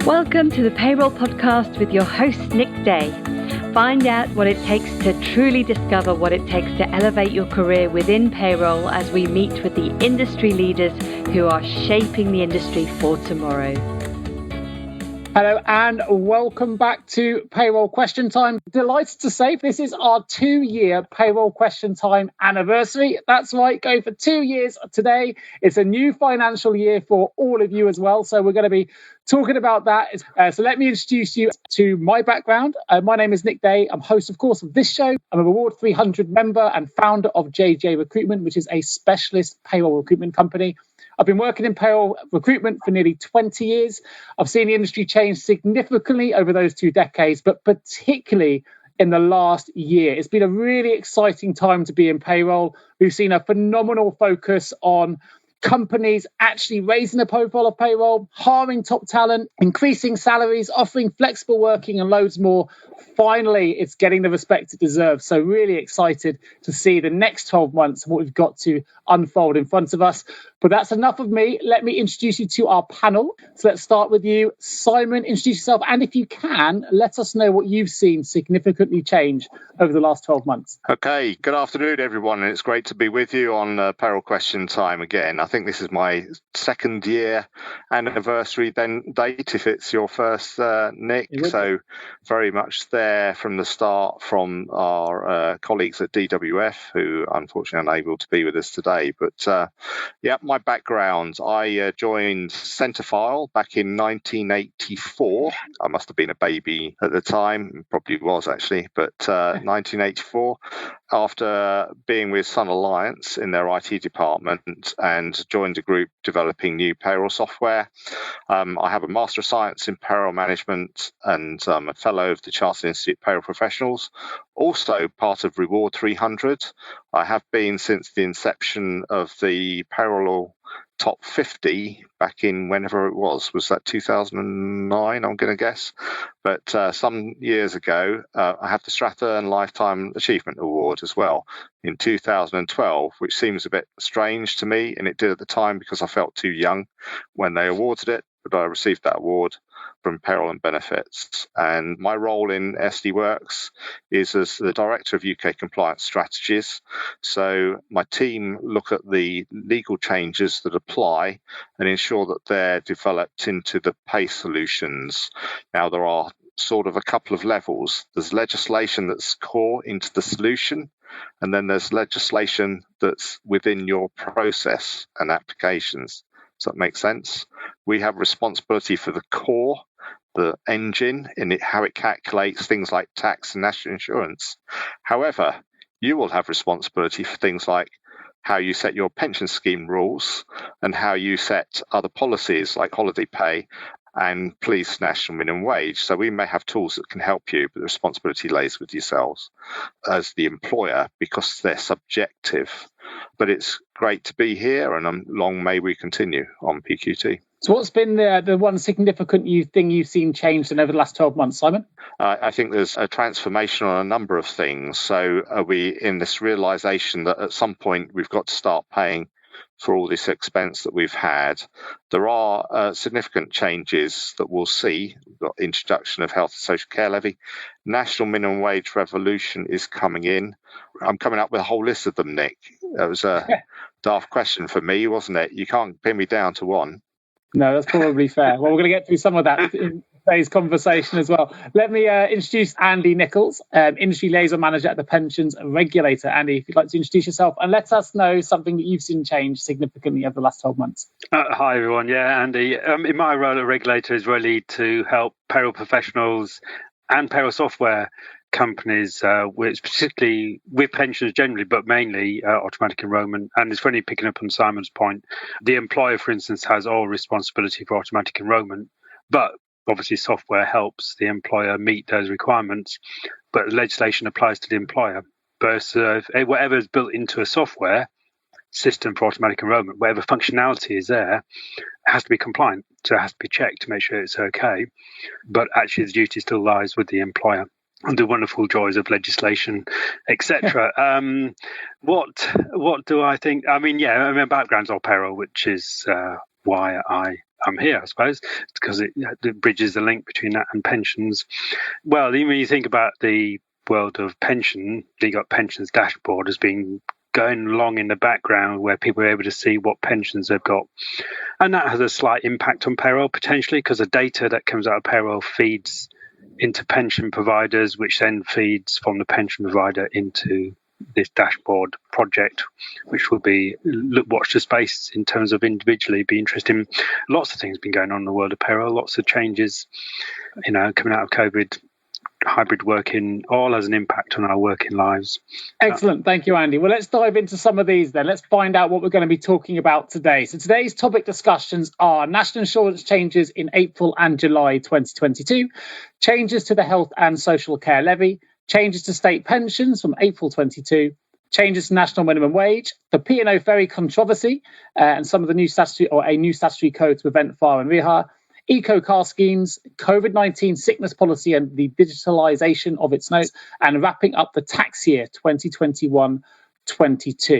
Welcome to the Payroll Podcast with your host, Nick Day. Find out what it takes to truly discover what it takes to elevate your career within payroll as we meet with the industry leaders who are shaping the industry for tomorrow. Hello and welcome back to Payroll Question Time. Delighted to say this is our 2-year Payroll Question Time anniversary. That's right, go for 2 years today. It's a new financial year for all of you as well. So we're going to be talking about that. So let me introduce you to my background. My name is Nick Day. I'm host, of course, of this show. I'm a Reward 300 member and founder of JGA Recruitment, which is a specialist payroll recruitment company. I've been working in payroll recruitment for nearly 20 years. I've seen the industry change significantly over those 2 decades, but particularly in the last year. It's been a really exciting time to be in payroll. We've seen a phenomenal focus on companies actually raising the profile of payroll, hiring top talent, increasing salaries, offering flexible working and loads more. Finally, it's getting the respect it deserves. So really excited to see the next 12 months and what we've got to unfold in front of us. But that's enough of me. Let me introduce you to our panel. So let's start with you. Simon, introduce yourself. And if you can, let us know what you've seen significantly change over the last 12 months. Okay, good afternoon, everyone. And it's great to be with you on Payroll Question Time again. I think this is my 2nd year anniversary date, if it's your first, Nick. So very much there from the start from our colleagues at DWF, who unfortunately are unable to be with us today. But my background, I joined Centrefile back in 1984. I must have been a baby at the time, probably was actually, but 1984. After being with Sun Alliance in their IT department and joined a group developing new payroll software. I have a Master of Science in Payroll Management and I'm a Fellow of the Chartered Institute of Payroll Professionals, also part of Reward 300. I have been since the inception of the Payroll Top 50 back in whenever it was that 2009, I'm going to guess. But some years ago, I had the Strathern Lifetime Achievement Award as well in 2012, which seems a bit strange to me, and it did at the time because I felt too young when they awarded it, but I received that award from Payroll and Benefits. And my role in SD Worx is as the Director of UK Compliance Strategies. So my team look at the legal changes that apply and ensure that they're developed into the pay solutions. Now, there are sort of a couple of levels. There's legislation that's core into the solution, and then there's legislation that's within your process and applications. Does that make sense? We have responsibility for the core, the engine, in it, how it calculates things like tax and national insurance. However, you will have responsibility for things like how you set your pension scheme rules and how you set other policies like holiday pay and police national minimum wage. So we may have tools that can help you, but the responsibility lays with yourselves as the employer because they're subjective. But it's great to be here, and long may we continue on PQT. So what's been the one significant thing you've seen changed in over the last 12 months, Simon? I think there's a transformation on a number of things. So are we in this realization that at some point we've got to start paying for all this expense that we've had? There are significant changes that we'll see. We've got introduction of health and social care levy. National minimum wage revolution is coming in. I'm coming up with a whole list of them, Nick. That was a daft question for me, wasn't it? You can't pin me down to one. No, that's probably fair. Well, we're going to get through some of that in today's conversation as well. Let me introduce Andy Nichols, Industry Liaison Manager at the Pensions Regulator. Andy, if you'd like to introduce yourself and let us know something that you've seen change significantly over the last 12 months. Hi, everyone. Yeah, Andy. In my role at Regulator is really to help payroll professionals and payroll software companies, particularly with pensions generally, but mainly automatic enrolment. And it's funny picking up on Simon's point. The employer, for instance, has all responsibility for automatic enrolment, but obviously software helps the employer meet those requirements, but legislation applies to the employer. But whatever is built into a software system for automatic enrolment, whatever functionality is there, has to be compliant. So it has to be checked to make sure it's okay. But actually the duty still lies with the employer. And the wonderful joys of legislation, etc. What do I think? I mean, my background's all payroll, which is why I I'm here, I suppose, because it bridges the link between that and pensions. Well, when you think about the world of pension, you got pensions dashboard has been going along in the background where people are able to see what pensions they've got. And that has a slight impact on payroll potentially, because the data that comes out of payroll feeds into pension providers, which then feeds from the pension provider into this dashboard project, which will be watch the space in terms of individually be interesting. Lots of things been going on in the world of payroll, lots of changes, coming out of COVID. Hybrid working all has an impact on our working lives. Excellent. Thank you, Andy. Well, let's dive into some of these then. Let's find out what we're going to be talking about today. So today's topic discussions are national insurance changes in April and July 2022, changes to the health and social care levy, changes to state pensions from April 22, changes to national minimum wage, the P&O Ferry controversy, and some of the new statutory code to prevent fire and rehire, eco-car schemes, COVID-19 sickness policy and the digitalisation of its notes, and wrapping up the tax year 2021-22.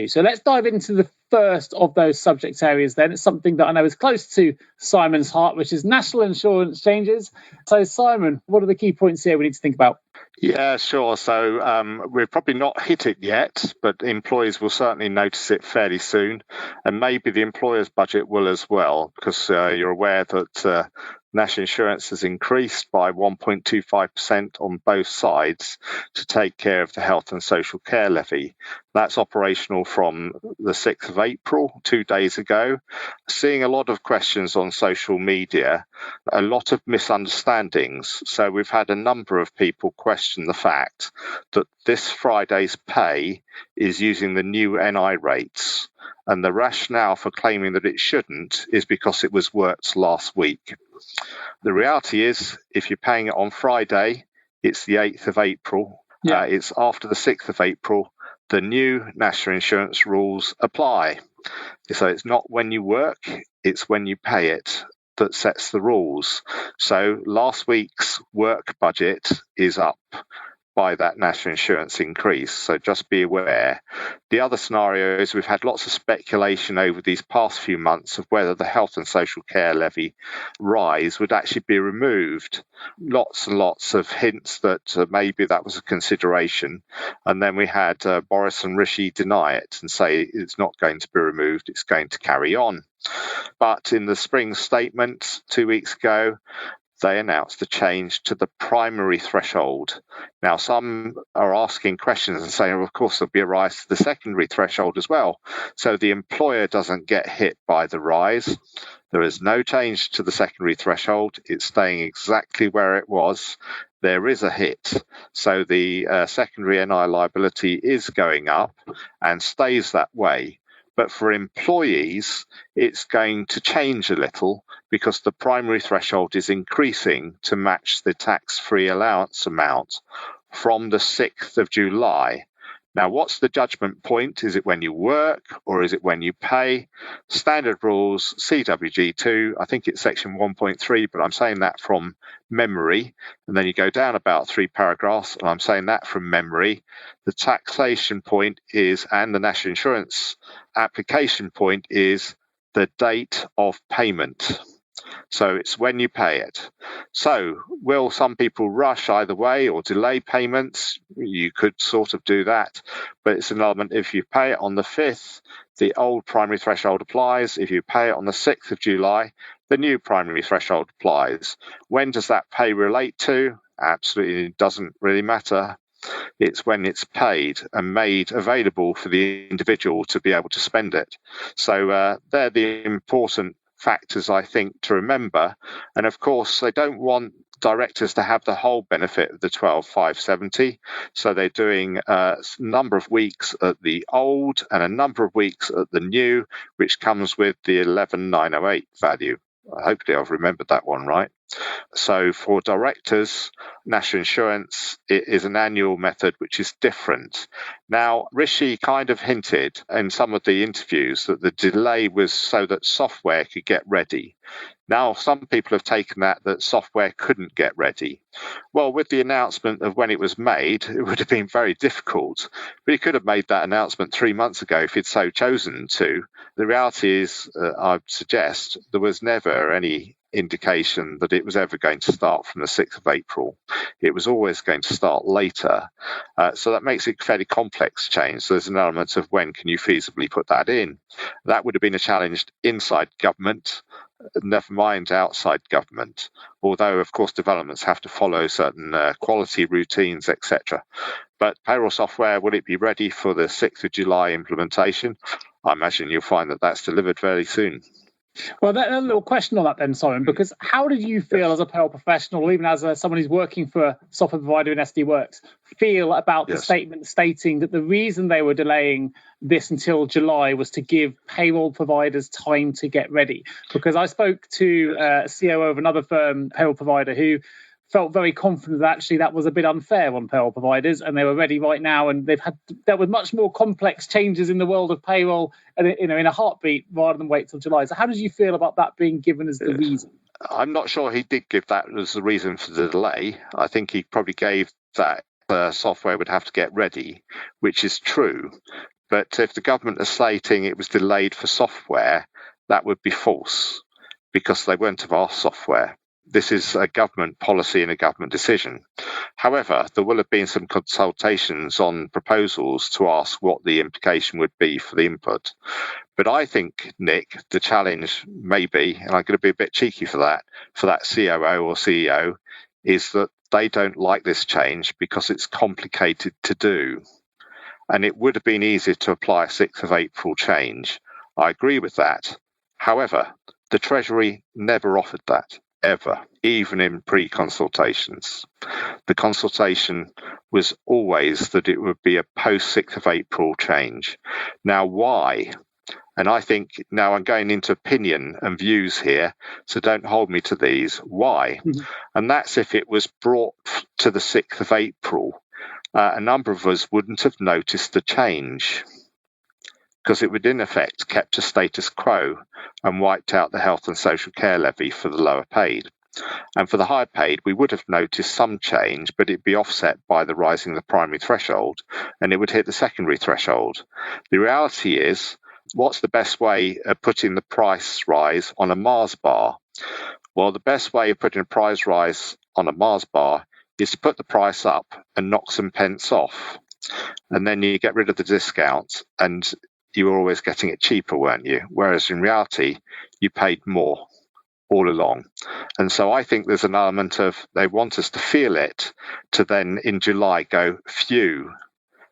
So let's dive into the first of those subject areas then. It's something that I know is close to Simon's heart, which is national insurance changes. So Simon, what are the key points here we need to think about? Yeah, sure. So we've probably not hit it yet, but employees will certainly notice it fairly soon. And maybe the employer's budget will as well, because you're aware that national insurance has increased by 1.25% on both sides to take care of the health and social care levy. That's operational from the 6th of April, 2 days ago. Seeing a lot of questions on social media, a lot of misunderstandings. So we've had a number of people question the fact that this Friday's pay is using the new NI rates. And the rationale for claiming that it shouldn't is because it was worked last week. The reality is, if you're paying it on Friday, it's the 8th of April. Yeah. It's after the 6th of April. The new national insurance rules apply. So it's not when you work, it's when you pay it that sets the rules. So last week's work budget is up by that national insurance increase. So just be aware. The other scenario is we've had lots of speculation over these past few months of whether the health and social care levy rise would actually be removed. Lots and lots of hints that maybe that was a consideration. And then we had Boris and Rishi deny it and say it's not going to be removed, it's going to carry on. But in the spring statement 2 weeks ago, they announced the change to the primary threshold. Now, some are asking questions and saying, well, of course, there'll be a rise to the secondary threshold as well. So the employer doesn't get hit by the rise. There is no change to the secondary threshold. It's staying exactly where it was. There is a hit. So the secondary NI liability is going up and stays that way. But for employees, it's going to change a little because the primary threshold is increasing to match the tax-free allowance amount from the 6th of July. Now, what's the judgment point? Is it when you work or is it when you pay? Standard rules, CWG2, I think it's section 1.3, but I'm saying that from memory. And then you go down about 3 paragraphs, and I'm saying that from memory. The taxation point is, and the national insurance application point is the date of payment. So it's when you pay it. So will some people rush either way or delay payments? You could sort of do that, but it's an element. If you pay it on the 5th, the old primary threshold applies. If you pay it on the 6th of July, the new primary threshold applies. When does that pay relate to? Absolutely doesn't really matter. It's when it's paid and made available for the individual to be able to spend it. So they're the important factors, I think, to remember. And of course, they don't want directors to have the whole benefit of the 12,570. So they're doing a number of weeks at the old and a number of weeks at the new, which comes with the 11,908 value. Hopefully I've remembered that one right. So for directors, national insurance is an annual method which is different. Now, Rishi kind of hinted in some of the interviews that the delay was so that software could get ready. Now, some people have taken that software couldn't get ready. Well, with the announcement of when it was made, it would have been very difficult. But he could have made that announcement 3 months ago if he'd so chosen to. The reality is, I'd suggest, there was never any indication that it was ever going to start from the 6th of April. It was always going to start later. So that makes it a fairly complex change. So there's an element of when can you feasibly put that in. That would have been a challenge inside government, never mind outside government, although of course developments have to follow certain quality routines, etc. But payroll software, will it be ready for the 6th of July implementation? I imagine you'll find that that's delivered very soon. Well, a little question on that then, Simon, because how did you feel as a payroll professional, even as someone who's working for a software provider in SD Worx, feel about the statement stating that the reason they were delaying this until July was to give payroll providers time to get ready? Because I spoke to a COO of another firm, payroll provider, who felt very confident that actually that was a bit unfair on payroll providers, and they were ready right now, and they've had dealt with much more complex changes in the world of payroll, in a heartbeat, rather than wait till July. So how did you feel about that being given as the reason? I'm not sure he did give that as the reason for the delay. I think he probably gave that software would have to get ready, which is true. But if the government is stating it was delayed for software, that would be false, because they weren't of our software. This is a government policy and a government decision. However, there will have been some consultations on proposals to ask what the implication would be for the input. But I think, Nick, the challenge may be, and I'm going to be a bit cheeky for that COO or CEO, is that they don't like this change because it's complicated to do. And it would have been easier to apply a 6th of April change. I agree with that. However, the Treasury never offered that, ever, even in pre-consultations. The consultation was always that it would be a post-6th of April change. Now, why? And I think now I'm going into opinion and views here, so don't hold me to these. Why? Mm-hmm. And that's if it was brought to the 6th of April, a number of us wouldn't have noticed the change, because it would in effect kept a status quo and wiped out the health and social care levy for the lower paid. And for the higher paid, we would have noticed some change, but it'd be offset by the rising of the primary threshold, and it would hit the secondary threshold. The reality is, what's the best way of putting the price rise on a Mars bar? Well, the best way of putting a price rise on a Mars bar is to put the price up and knock some pence off. And then you get rid of the discount, and you were always getting it cheaper, weren't you? Whereas in reality, you paid more all along. And so I think there's an element of they want us to feel it, to then in July go, phew,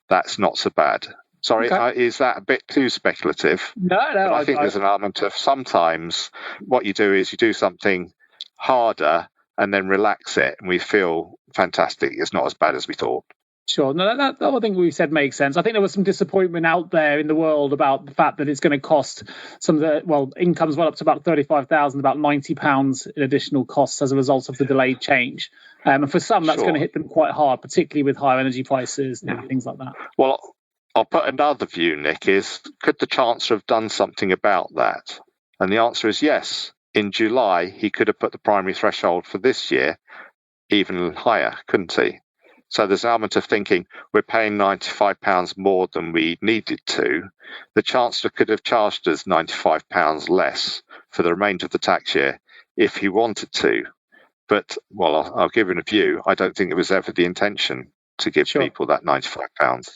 that's not so bad. Sorry, okay. Is that a bit too speculative? No. But I think there's an element of sometimes what you do is you do something harder and then relax it, and we feel fantastic. It's not as bad as we thought. Sure. No, that I think we said makes sense. I think there was some disappointment out there in the world about the fact that it's going to cost some of the, incomes went up to about £35,000, about £90 in additional costs as a result of the delayed change. And for some, that's going to hit them quite hard, particularly with higher energy prices and things like that. Well, I'll put another view, Nick, is could the Chancellor have done something about that? And the answer is yes. In July, he could have put the primary threshold for this year even higher, couldn't he? So there's an element of thinking we're paying £95 more than we needed to. The Chancellor could have charged us £95 less for the remainder of the tax year if he wanted to. But, I'll give it a view. I don't think it was ever the intention to give people that £95.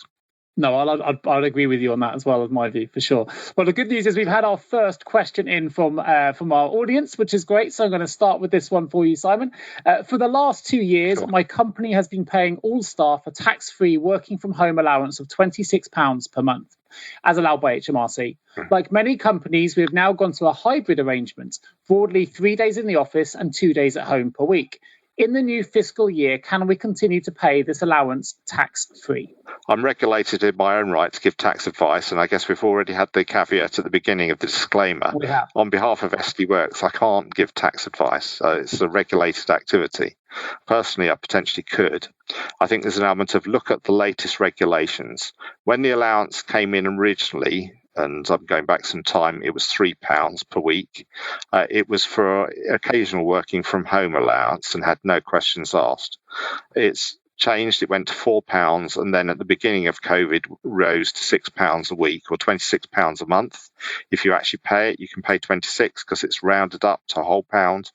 No, I'll agree with you on that as well, as my view, for sure. Well, the good news is we've had our first question in from our audience, which is great. So I'm going to start with this one for you, Simon. For the last 2 years, my company has been paying all staff a tax-free working from home allowance of £26 per month, as allowed by HMRC. Like many companies, we have now gone to a hybrid arrangement, broadly 3 days in the office and 2 days at home per week. In the new fiscal year, can we continue to pay this allowance tax-free? I'm regulated in my own right to give tax advice, and I guess we've already had the caveat at the beginning of the disclaimer. We have. On behalf of SD Worx, I can't give tax advice. So it's a regulated activity. Personally, I potentially could. I think there's an element of look at the latest regulations. When the allowance came in originally, and I'm going back some time, it was £3 per week. It was for occasional working from home allowance and had no questions asked. It's changed, it went to £4, and then at the beginning of COVID rose to £6 a week, or £26 a month. If you actually pay it, you can pay 26 because it's rounded up to a whole pound.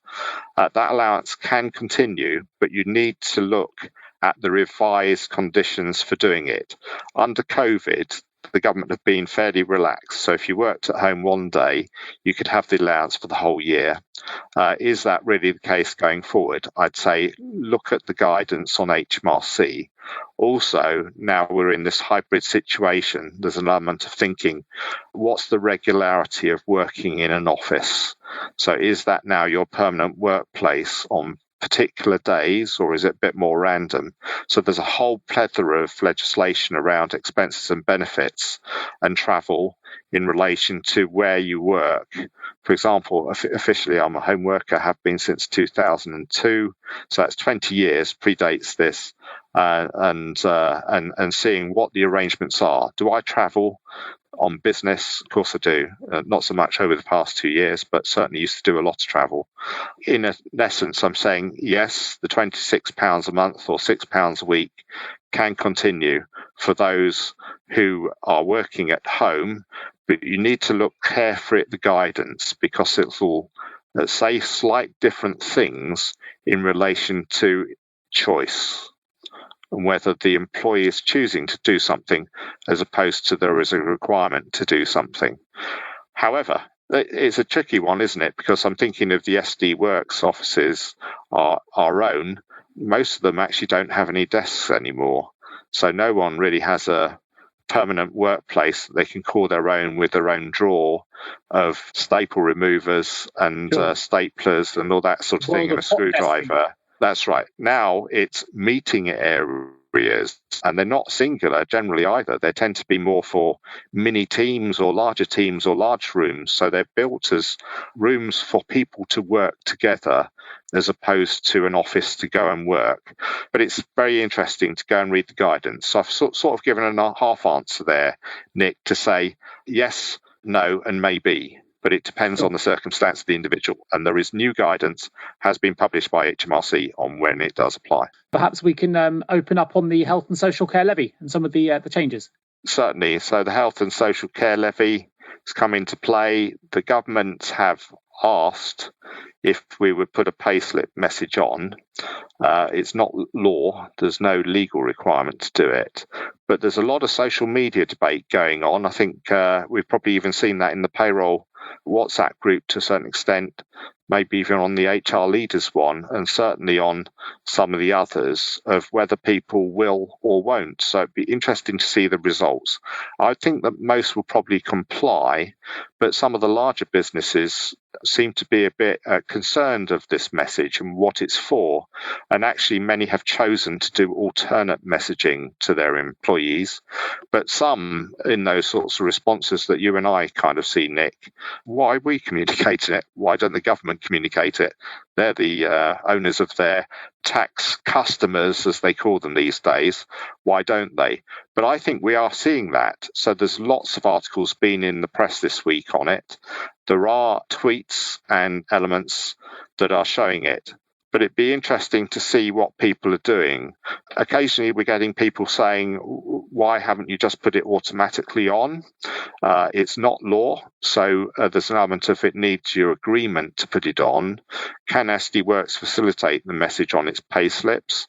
That allowance can continue, but you need to look at the revised conditions for doing it. Under COVID, the government have been fairly relaxed. So if you worked at home one day, you could have the allowance for the whole year. Is that really the case going forward? I'd say look at the guidance on HMRC. Also, now we're in this hybrid situation, there's an element of thinking, what's the regularity of working in an office? So is that now your permanent workplace on particular days, or is it a bit more random? So there's a whole plethora of legislation around expenses and benefits and travel in relation to where you work. For example, officially I'm a home worker, have been since 2002, so that's 20 years, predates this, and seeing what the arrangements are. Do I travel on business? Of course I do. Not so much over the past 2 years, but certainly used to do a lot of travel. In essence, I'm saying yes, the £26 a month or £6 a week can continue for those who are working at home, but you need to look carefully at the guidance because it will say slight different things in relation to choice, and whether the employee is choosing to do something as opposed to there is a requirement to do something. However, it's a tricky one, isn't it? Because I'm thinking of the SD Worx offices, our own. Most of them actually don't have any desks anymore. So no one really has a permanent workplace that they can call their own, with their own drawer of staple removers and staplers and all that sort of thing, and a screwdriver. That's right. Now it's meeting areas, and they're not singular generally either. They tend to be more for mini teams or large rooms. So they're built as rooms for people to work together as opposed to an office to go and work. But it's very interesting to go and read the guidance. So I've sort of given a half answer there, Nick, to say yes, no, and maybe. But it depends on the circumstance of the individual. And there is new guidance, has been published by HMRC on when it does apply. Perhaps we can open up on the Health and Social Care Levy and some of the changes. Certainly. So the Health and Social Care Levy has come into play. The government have asked if we would put a payslip message on. It's not law. There's no legal requirement to do it. But there's a lot of social media debate going on. I think we've probably even seen that in the Payroll WhatsApp group to a certain extent, maybe even on the HR leaders one, and certainly on some of the others, of whether people will or won't. So it'd be interesting to see the results. I think that most will probably comply, but some of the larger businesses seem to be a bit concerned of this message and what it's for. And actually, many have chosen to do alternate messaging to their employees. But some in those sorts of responses that you and I kind of see, Nick, why are we communicating it? Why don't the government communicate it? They're the owners of their tax customers, as they call them these days. Why don't they? But I think we are seeing that. So there's lots of articles been in the press this week on it. There are tweets and elements that are showing it. But it'd be interesting to see what people are doing. Occasionally we're getting people saying, why haven't you just put it automatically on? It's not law, so there's an element of it needs your agreement to put it on. Can SD Worx facilitate the message on its payslips?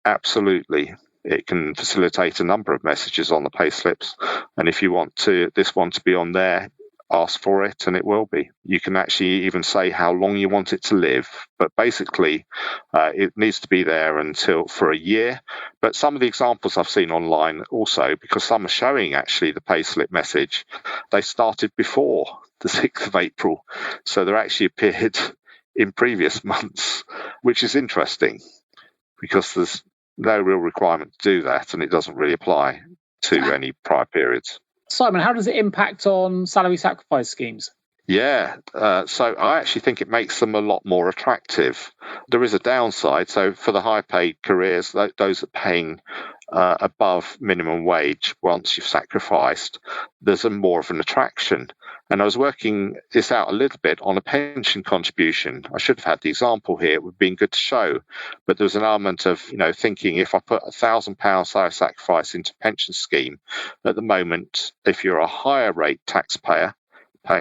Absolutely. It can facilitate a number of messages on the payslips. And if you want this one to be on there, ask for it and it will be. You can actually even say how long you want it to live, but basically it needs to be there for a year. But some of the examples I've seen online also, because some are showing actually the payslip message, they started before the 6th of April. So they're actually appeared in previous months, which is interesting because there's no real requirement to do that and it doesn't really apply to any prior periods. Simon, how does it impact on salary sacrifice schemes? Yeah, so I actually think it makes them a lot more attractive. There is a downside. So for the high paid careers, those are paying above minimum wage once you've sacrificed, there's more of an attraction. And I was working this out a little bit on a pension contribution. I should have had the example here. It would have been good to show. But there was an element of, thinking if I put £1,000 salary sacrifice into a pension scheme, at the moment, if you're a higher rate taxpayer,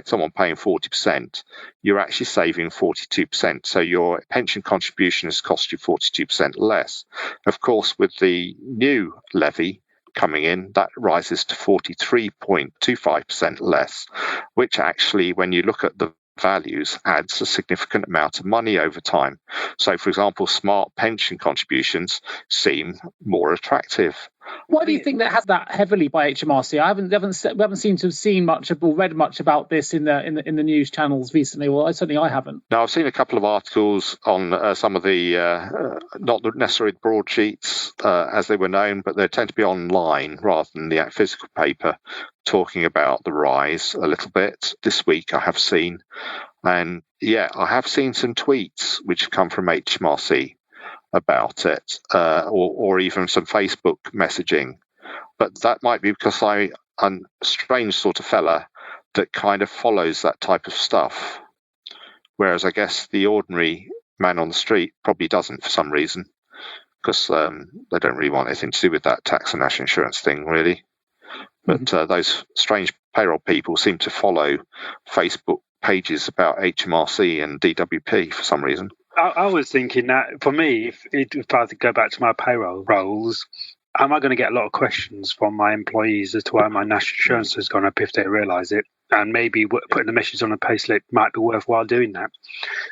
someone paying 40%, you're actually saving 42%. So your pension contribution has cost you 42% less. Of course, with the new levy coming in, that rises to 43.25% less, which actually, when you look at the values, adds a significant amount of money over time. So, for example, smart pension contributions seem more attractive. Why do you think that has that heavily by HMRC? We haven't seemed to have seen much or read much about this in the news channels recently. Well, I haven't. Now, I've seen a couple of articles on some of the not necessarily broadsheets as they were known, but they tend to be online rather than the physical paper, talking about the rise a little bit. This week, I have seen, and I have seen some tweets which have come from HMRC about it, or even some Facebook messaging. But that might be because I'm a strange sort of fella that kind of follows that type of stuff. Whereas I guess the ordinary man on the street probably doesn't for some reason, because they don't really want anything to do with that tax and national insurance thing, really. But those strange payroll people seem to follow Facebook pages about HMRC and DWP for some reason. I was thinking that for me, if I go back to my payroll roles, am I going to get a lot of questions from my employees as to why my national insurance has gone up if they realise it? And maybe putting the message on a payslip might be worthwhile doing that,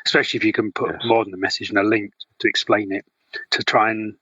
especially if you can put more than a message and a link to explain it, to try and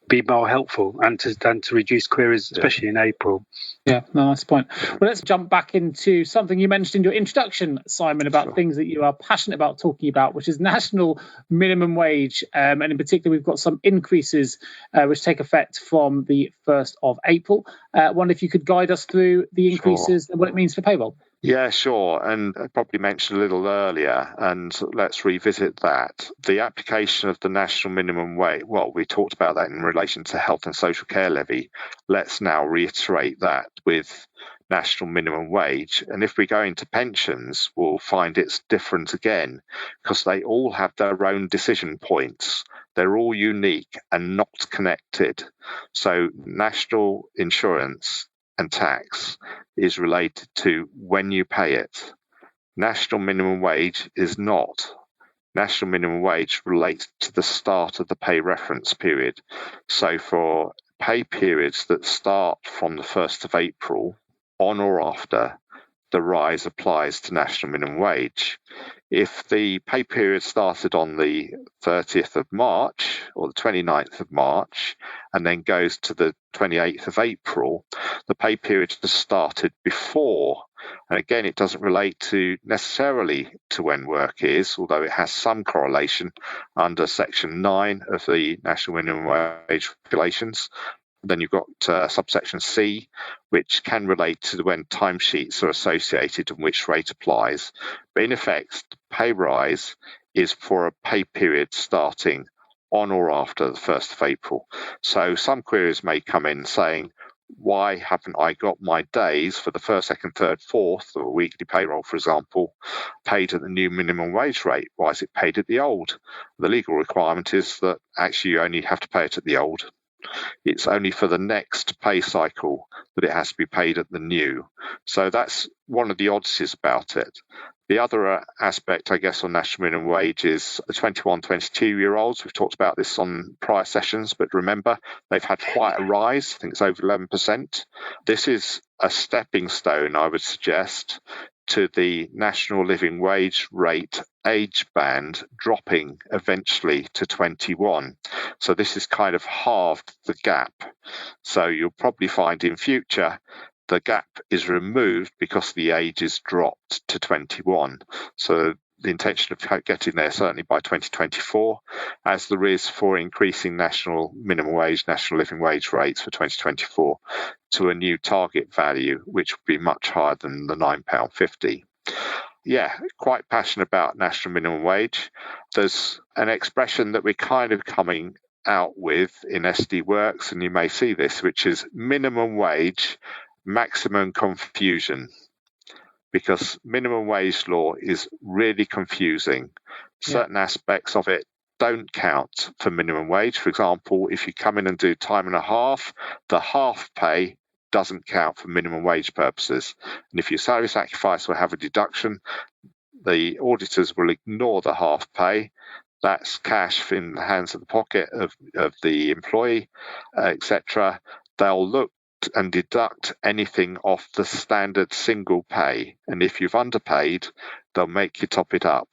be more helpful and to reduce queries, especially in April. Yeah, no, nice point. Well, let's jump back into something you mentioned in your introduction, Simon, about things that you are passionate about talking about, which is national minimum wage. And in particular, we've got some increases which take effect from the 1st of April. I wonder if you could guide us through the increases and what it means for payroll. Yeah, sure. And I probably mentioned a little earlier, and let's revisit that. The application of the national minimum wage, well, we talked about that in relation to health and social care levy. Let's now reiterate that with national minimum wage. And if we go into pensions, we'll find it's different again, because they all have their own decision points. They're all unique and not connected. So national insurance and tax is related to when you pay it. National minimum wage is not. National minimum wage relates to the start of the pay reference period. So for pay periods that start from the 1st of April on or after, the rise applies to national minimum wage. If the pay period started on the 30th of March or the 29th of March and then goes to the 28th of April, the pay period has started before. And again, it doesn't relate to necessarily to when work is, although it has some correlation under Section 9 of the National Minimum Wage Regulations. Then you've got subsection C, which can relate to when timesheets are associated and which rate applies. But in effect, the pay rise is for a pay period starting on or after the 1st of April. So some queries may come in saying, why haven't I got my days for the 1st, 2nd, 3rd, 4th, or a weekly payroll, for example, paid at the new minimum wage rate? Why is it paid at the old? The legal requirement is that actually you only have to pay it at the old. It's only for the next pay cycle that it has to be paid at the new. So that's one of the oddities about it. The other aspect, I guess, on national minimum wage is the 21, 22-year-olds. We've talked about this on prior sessions, but remember, they've had quite a rise. I think it's over 11%. This is a stepping stone, I would suggest, to the national living wage rate age band dropping eventually to 21. So this is kind of halved the gap. So you'll probably find in future the gap is removed because the age is dropped to 21. So the intention of getting there certainly by 2024, as there is for increasing national minimum wage, national living wage rates for 2024 to a new target value, which would be much higher than the £9.50. Yeah, quite passionate about national minimum wage. There's an expression that we're kind of coming out with in SD Worx, and you may see this, which is minimum wage, maximum confusion. Because minimum wage law is really confusing. Certain aspects of it don't count for minimum wage. For example, if you come in and do time and a half, the half pay doesn't count for minimum wage purposes. And if your salary sacrifice will have a deduction, the auditors will ignore the half pay. That's cash in the hands of the pocket of the employee, etc. They'll look and deduct anything off the standard single pay. And if you've underpaid, they'll make you top it up.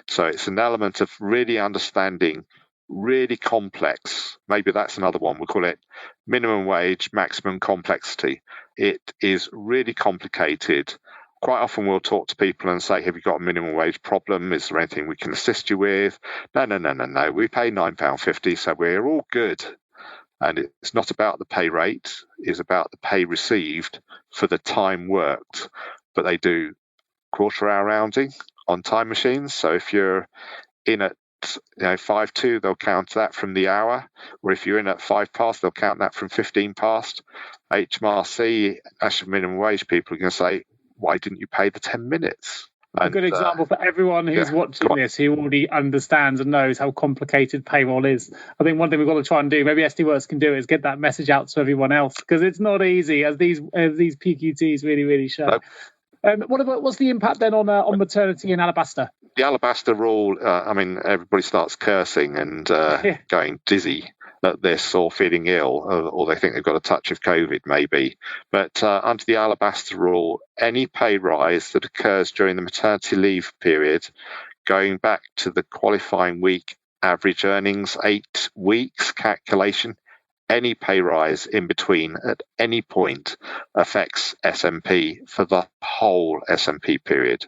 So it's an element of really understanding really complex. Maybe that's another one. We'll call it minimum wage, maximum complexity. It is really complicated. Quite often we'll talk to people and say, have you got a minimum wage problem? Is there anything we can assist you with? No. We pay £9.50, so we're all good. And it's not about the pay rate, it's about the pay received for the time worked. But they do quarter-hour rounding on time machines. So if you're in at 5 to, they'll count that from the hour. Or if you're in at 5 past, they'll count that from 15 past. HMRC, national minimum wage people are going to say, why didn't you pay the 10 minutes? A good example for everyone who's watching this who already understands and knows how complicated payroll is. I think one thing we've got to try and do, maybe SD Worx can do, is get that message out to everyone else, because it's not easy, as these PQTs really show. What's the impact then on maternity in Alabaster? The Alabaster rule, everybody starts cursing and going dizzy at this, or feeling ill, or they think they've got a touch of COVID maybe. But under the Alabaster rule, any pay rise that occurs during the maternity leave period, going back to the qualifying week average earnings 8 weeks calculation, any pay rise in between at any point affects SMP for the whole SMP period.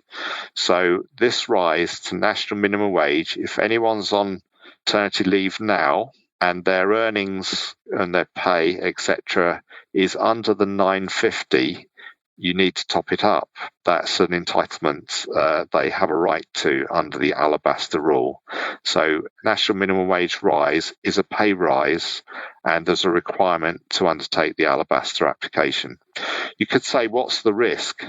So this rise to national minimum wage, if anyone's on maternity leave now and their earnings and their pay, etc., is under the 950, you need to top it up. That's an entitlement they have a right to under the Alabaster rule. So national minimum wage rise is a pay rise, and there's a requirement to undertake the Alabaster application. You could say, what's the risk?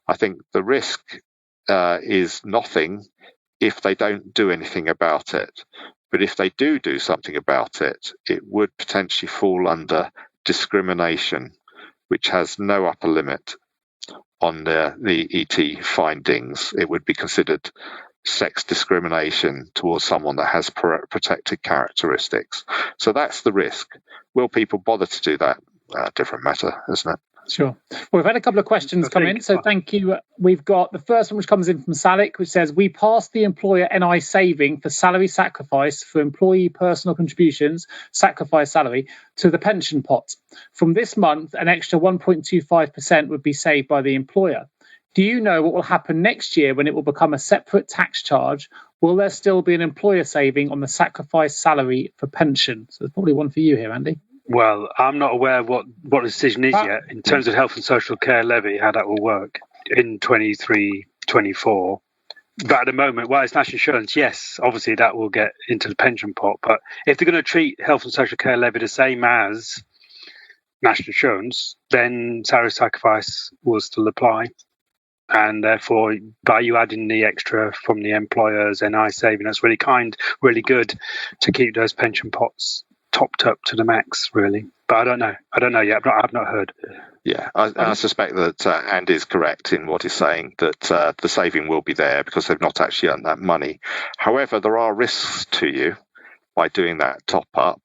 I think the risk is nothing if they don't do anything about it. But if they do something about it, it would potentially fall under discrimination, which has no upper limit on the ET findings. It would be considered sex discrimination towards someone that has protected characteristics. So that's the risk. Will people bother to do that? Different matter, isn't it? Sure. Well, we've had a couple of questions come in, so thank you. We've got the first one, which comes in from Salik, which says, we passed the employer NI saving for salary sacrifice for employee personal contributions, sacrifice salary, to the pension pot. From this month, an extra 1.25% would be saved by the employer. Do you know what will happen next year when it will become a separate tax charge? Will there still be an employer saving on the sacrifice salary for pension? So there's probably one for you here, Andy. Well, I'm not aware what the decision is yet in terms of health and social care levy, how that will work in 23-24. But at the moment, it's national insurance, yes, obviously that will get into the pension pot. But if they're going to treat health and social care levy the same as national insurance, then salary sacrifice will still apply. And therefore, by you adding the extra from the employer's NI saving, that's really good to keep those pension pots topped up to the max, really. But I don't know yet. I've not heard. Yeah, I suspect that Andy's correct in what he's saying, that the saving will be there because they've not actually earned that money. However, there are risks to you by doing that top up.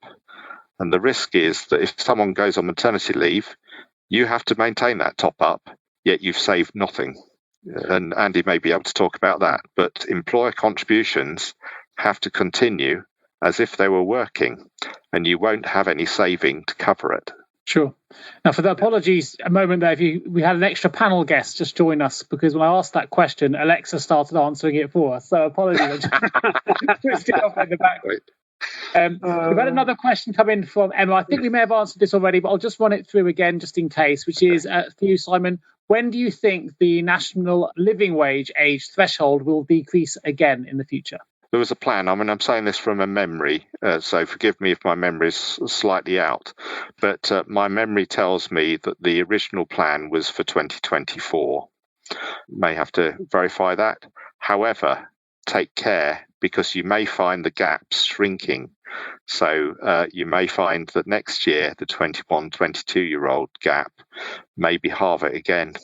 And the risk is that if someone goes on maternity leave, you have to maintain that top up, yet you've saved nothing. And Andy may be able to talk about that. But employer contributions have to continue as if they were working, and you won't have any saving to cover it. Sure. Now, for the apologies, a moment there, we had an extra panel guest just join us, because when I asked that question, Alexa started answering it for us. So apologies. Twisted off in the background. We've had another question come in from Emma. I think we may have answered this already, but I'll just run it through again just in case, which is for you, Simon. When do you think the national living wage age threshold will decrease again in the future? there was a plan. I mean, I'm saying this from a memory, so forgive me if my memory is slightly out, but my memory tells me that the original plan was for 2024. May have to verify that. However, take care, because you may find the gaps shrinking. So you may find that next year, the 21, 22-year-old gap may be halve it again.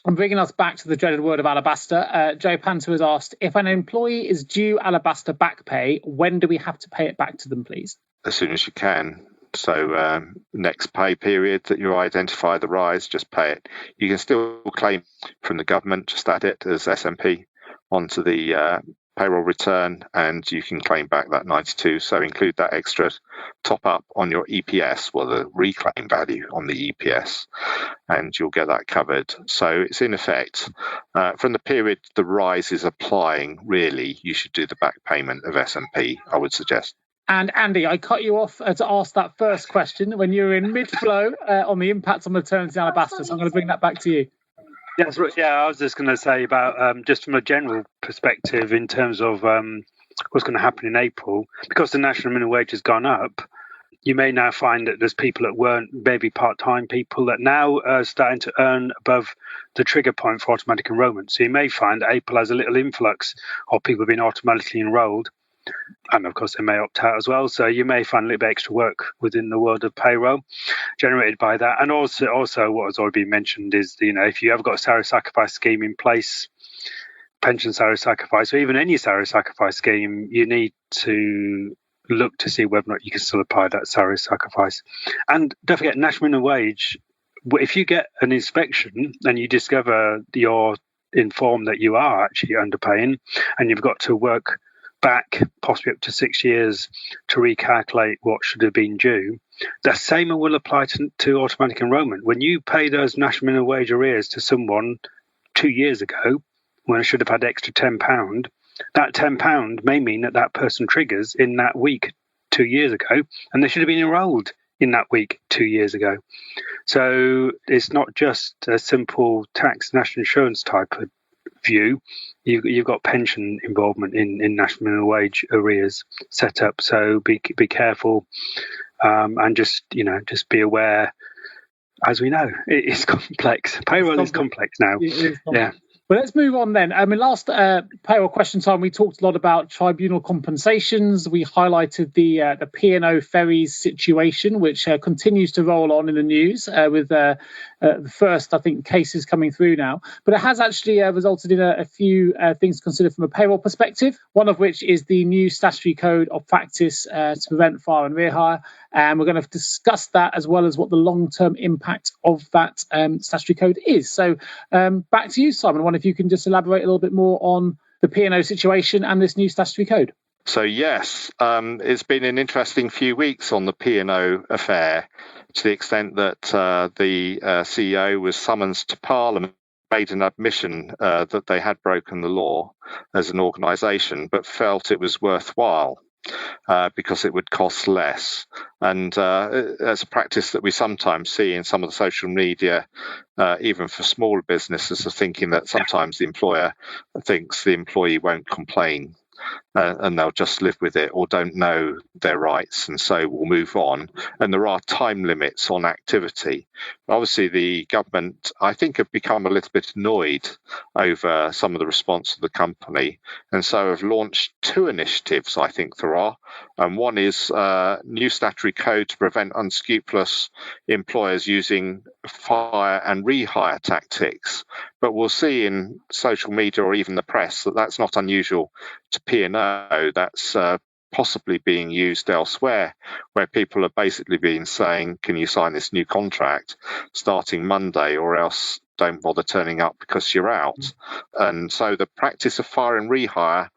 And bringing us back to the dreaded word of Alabaster, Joe Panter has asked, if an employee is due Alabaster back pay, when do we have to pay it back to them, please? As soon as you can. So next pay period that you identify the rise, just pay it. You can still claim from the government, just add it as SMP onto the payroll return, and you can claim back that 92. So include that extra top up on your EPS, well, the reclaim value on the EPS, and you'll get that covered. So it's in effect, from the period the rise is applying, really, you should do the back payment of SMP, I would suggest. And Andy, I cut you off to ask that first question when you were in mid-flow on the impact on maternity and Alabaster, so I'm going to bring that back to you. Yes, yeah, I was just going to say about just from a general perspective in terms of what's going to happen in April, because the national minimum wage has gone up. You may now find that there's people that weren't, maybe part-time people, that now are starting to earn above the trigger point for automatic enrolment. So you may find that April has a little influx of people being automatically enrolled. And of course, they may opt out as well. So you may find a little bit extra work within the world of payroll generated by that. And also what has already been mentioned is, if you have got a salary sacrifice scheme in place, pension salary sacrifice, or even any salary sacrifice scheme, you need to look to see whether or not you can still apply that salary sacrifice. And don't forget, national minimum wage, if you get an inspection and you discover you're informed that you are actually underpaying and you've got to work back possibly up to 6 years to recalculate what should have been due, the same will apply to automatic enrolment. When you pay those national minimum wage arrears to someone 2 years ago when I should have had extra £10, that £10 may mean that person triggers in that week 2 years ago, and they should have been enrolled in that week 2 years ago. So it's not just a simple tax national insurance type of view. You've got pension involvement in national minimum wage arrears set up. So be careful, and just be aware. As we know, it is complex. Payroll is complex now. It is complex. Yeah. Well, let's move on then. Last payroll question time, we talked a lot about tribunal compensations. We highlighted the P&O Ferries situation, which continues to roll on in the news with the first, I think, cases coming through now. But it has actually resulted in a few things to consider from a payroll perspective, one of which is the new statutory code of practice to prevent fire and rehire. And we're going to discuss that as well as what the long-term impact of that statutory code is. So back to you, Simon. I wonder if you can just elaborate a little bit more on the P&O situation and this new statutory code. So yes, it's been an interesting few weeks on the P&O affair, to the extent that the CEO was summoned to Parliament, made an admission that they had broken the law as an organisation, but felt it was worthwhile. Because it would cost less. And that's a practice that we sometimes see in some of the social media, even for smaller businesses, of thinking that sometimes the employer thinks the employee won't complain. And they'll just live with it or don't know their rights, and so we'll move on. And there are time limits on activity. Obviously, the government, I think, have become a little bit annoyed over some of the response of the company, and so have launched two initiatives, I think there are. And one is new statutory code to prevent unscrupulous employers using fire and rehire tactics. But we'll see in social media or even the press that that's not unusual to P&O. That's possibly being used elsewhere, where people are basically being saying, can you sign this new contract starting Monday, or else don't bother turning up because you're out. And so the practice of fire and rehire,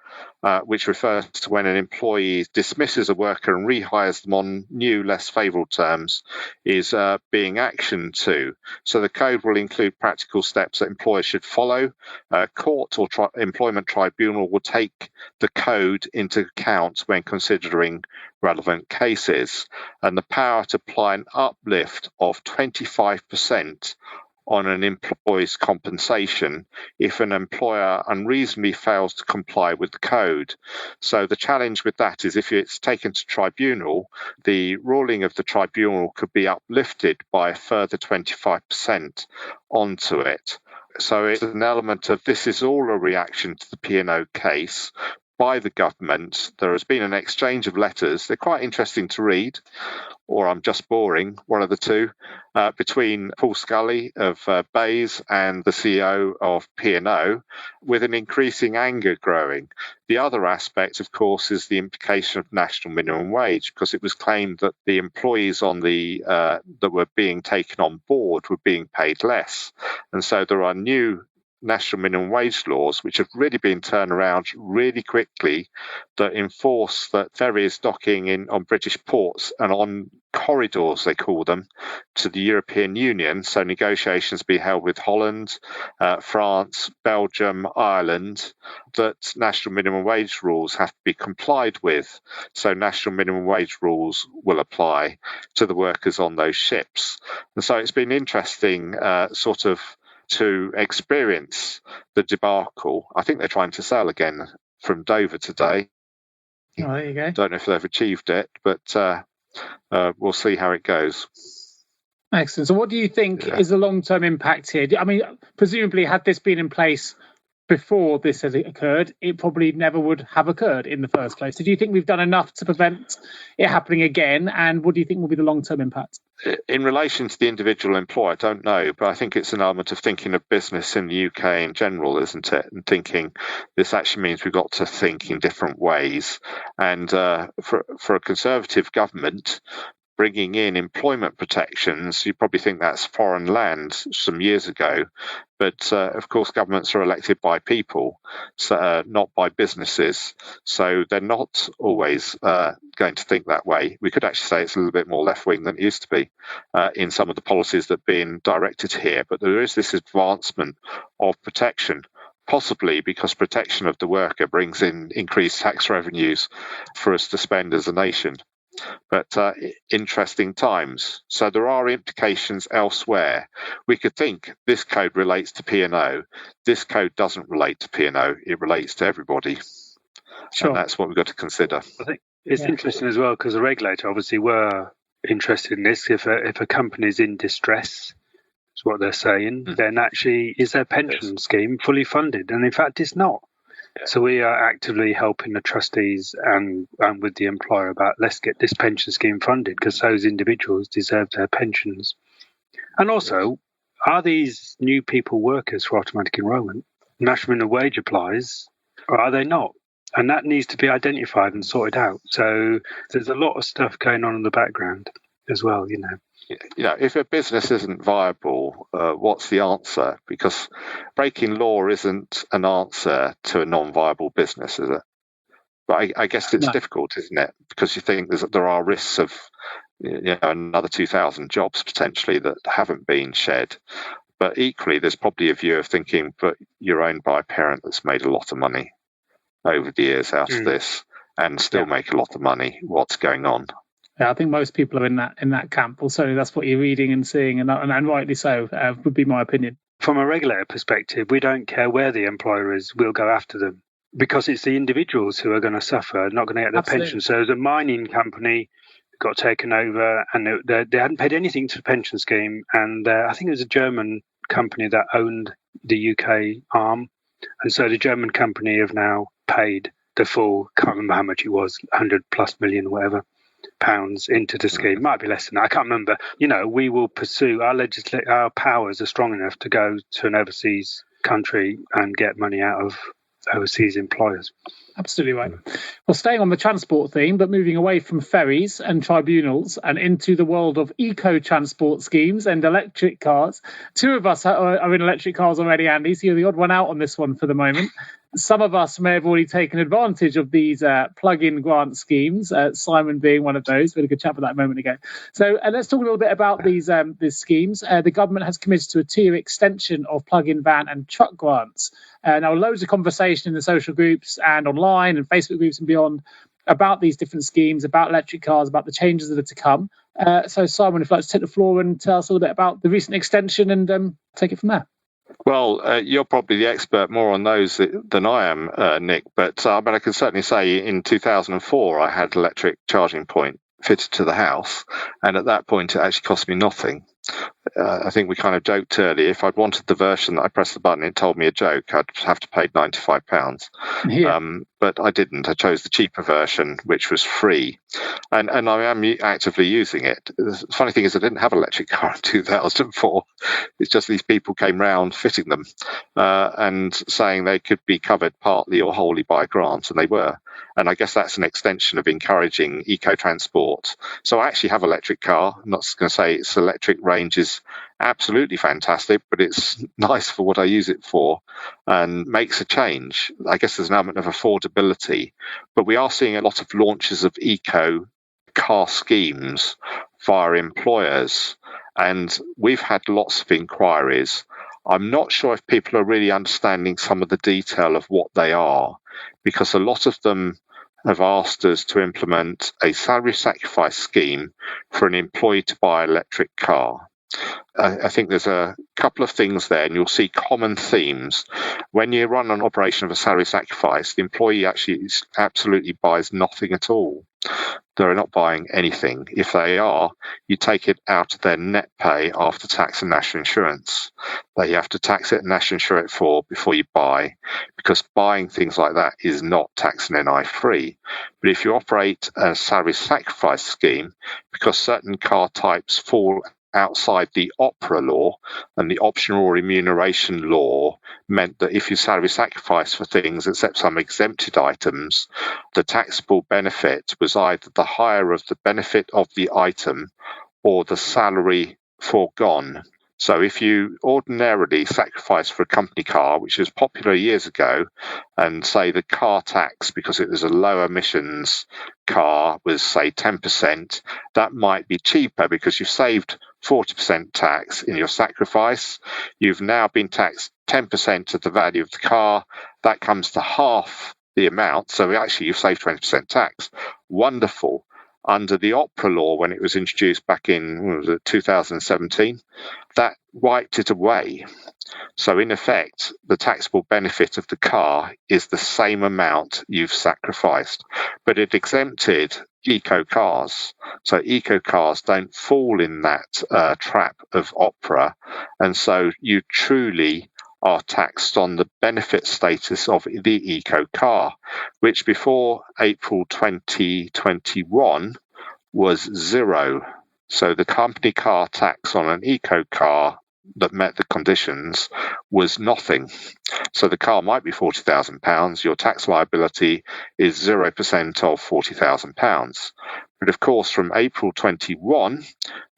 which refers to when an employee dismisses a worker and rehires them on new, less favourable terms, is being actioned to. So the code will include practical steps that employers should follow. Court or employment tribunal will take the code into account when considering relevant cases. And the power to apply an uplift of 25% on an employee's compensation if an employer unreasonably fails to comply with the code. So the challenge with that is if it's taken to tribunal, the ruling of the tribunal could be uplifted by a further 25% onto it. So it's an element of this is all a reaction to the P&O case by the government. There has been an exchange of letters. They're quite interesting to read, or I'm just boring, one of the two, between Paul Scully of Bays and the CEO of P&O, with an increasing anger growing. The other aspect, of course, is the implication of national minimum wage, because it was claimed that the employees on the that were being taken on board were being paid less. And so there are new national minimum wage laws, which have really been turned around really quickly, that enforce that ferries docking in on British ports and on corridors, they call them, to the European Union. So negotiations be held with Holland, France, Belgium, Ireland, that national minimum wage rules have to be complied with. So national minimum wage rules will apply to the workers on those ships. And so it's been interesting to experience the debacle. I think they're trying to sail again from Dover today. Oh, there you go. Don't know if they've achieved it, but we'll see how it goes. Excellent. So what do you think is the long-term impact here? I mean, presumably had this been in place before this has occurred, it probably never would have occurred in the first place. So do you think we've done enough to prevent it happening again? And what do you think will be the long-term impact? In relation to the individual employer, I don't know, but I think it's an element of thinking of business in the UK in general, isn't it? And thinking this actually means we've got to think in different ways. And for a Conservative government, bringing in employment protections, you probably think that's foreign land some years ago. But of course, governments are elected by people, so, not by businesses. So they're not always going to think that way. We could actually say it's a little bit more left-wing than it used to be in some of the policies that are being directed here. But there is this advancement of protection, possibly because protection of the worker brings in increased tax revenues for us to spend as a nation. But interesting times. So there are implications elsewhere. We could think this code relates to P&O. This code doesn't relate to P&O. It relates to everybody. Sure. And that's what we've got to consider. I think it's interesting as well, because the regulator obviously were interested in this. If a company is in distress, is what they're saying, then actually is their pension scheme fully funded? And in fact, it's not. So we are actively helping the trustees and with the employer about let's get this pension scheme funded, because those individuals deserve their pensions. And also, are these new people workers for automatic enrolment? National minimum wage applies, or are they not? And that needs to be identified and sorted out. So there's a lot of stuff going on in the background as well, you know. If a business isn't viable, what's the answer? Because breaking law isn't an answer to a non-viable business, is it? But I guess it's difficult, isn't it? Because you think there are risks of another 2,000 jobs potentially that haven't been shed. But equally, there's probably a view of thinking, but you're owned by a parent that's made a lot of money over the years out of this and still make a lot of money. What's going on? Yeah, I think most people are in that camp. Also, that's what you're reading and seeing, and rightly so, would be my opinion. From a regulator perspective, we don't care where the employer is, we'll go after them. Because it's the individuals who are going to suffer, not going to get their pension. So the mining company got taken over and they hadn't paid anything to the pension scheme. And I think it was a German company that owned the UK arm. And so the German company have now paid the full, can't remember how much it was, 100 plus million, whatever, pounds into the scheme. Might be less than that, I can't remember. We will pursue, our powers are strong enough to go to an overseas country and get money out of overseas employers. Absolutely right. Well, staying on the transport theme, but moving away from ferries and tribunals and into the world of eco-transport schemes and electric cars. Two of us are in electric cars already, Andy, so you're the odd one out on this one for the moment. Some of us may have already taken advantage of these plug-in grant schemes, Simon being one of those. We had a good chat about that a moment ago. So let's talk a little bit about these schemes. The government has committed to a 2-year extension of plug-in van and truck grants. Now, loads of conversation in the social groups and online and Facebook groups and beyond about these different schemes, about electric cars, about the changes that are to come. So Simon, if you'd like to take the floor and tell us a little bit about the recent extension and take it from there. Well, you're probably the expert more on those than I am, Nick, but I can certainly say in 2004 I had electric charging point fitted to the house, and at that point it actually cost me nothing. I think we kind of joked earlier, if I'd wanted the version that I pressed the button, it told me a joke, I'd have to pay £95. Yeah. But I didn't. I chose the cheaper version, which was free. And I am actively using it. The funny thing is I didn't have an electric car in 2004. It's just these people came round fitting them and saying they could be covered partly or wholly by grants, and they were. And I guess that's an extension of encouraging eco-transport. So I actually have an electric car. I'm not going to say its electric range is absolutely fantastic, but it's nice for what I use it for and makes a change. I guess there's an element of affordability, but we are seeing a lot of launches of eco car schemes via employers, and we've had lots of inquiries. I'm not sure if people are really understanding some of the detail of what they are, because a lot of them have asked us to implement a salary sacrifice scheme for an employee to buy an electric car. I think there's a couple of things there, and you'll see common themes. When you run an operation of a salary sacrifice, the employee actually absolutely buys nothing at all. They're not buying anything. If they are, you take it out of their net pay after tax and national insurance. That you have to tax it and national insure it for before you buy, because buying things like that is not tax and NI free. But if you operate a salary sacrifice scheme, because certain car types fall outside the OPRA law, and the optional remuneration law meant that if you salary sacrifice for things except some exempted items, the taxable benefit was either the hire of the benefit of the item or the salary foregone. So if you ordinarily sacrifice for a company car, which was popular years ago, and say the car tax, because it was a low emissions car, was say 10%, that might be cheaper because you've saved 40% tax in your sacrifice. You've now been taxed 10% of the value of the car. That comes to half the amount. So actually you've saved 20% tax. Wonderful. Under the OPRA law, when it was introduced back in 2017, that wiped it away. So in effect, the taxable benefit of the car is the same amount you've sacrificed, but it exempted eco cars. So eco cars don't fall in that trap of OPRA, and so you truly are taxed on the benefit status of the eco car, which before April 2021 was zero. So the company car tax on an eco car that met the conditions was nothing. So the car might be £40,000. Your tax liability is 0% of £40,000. But of course, from April 21,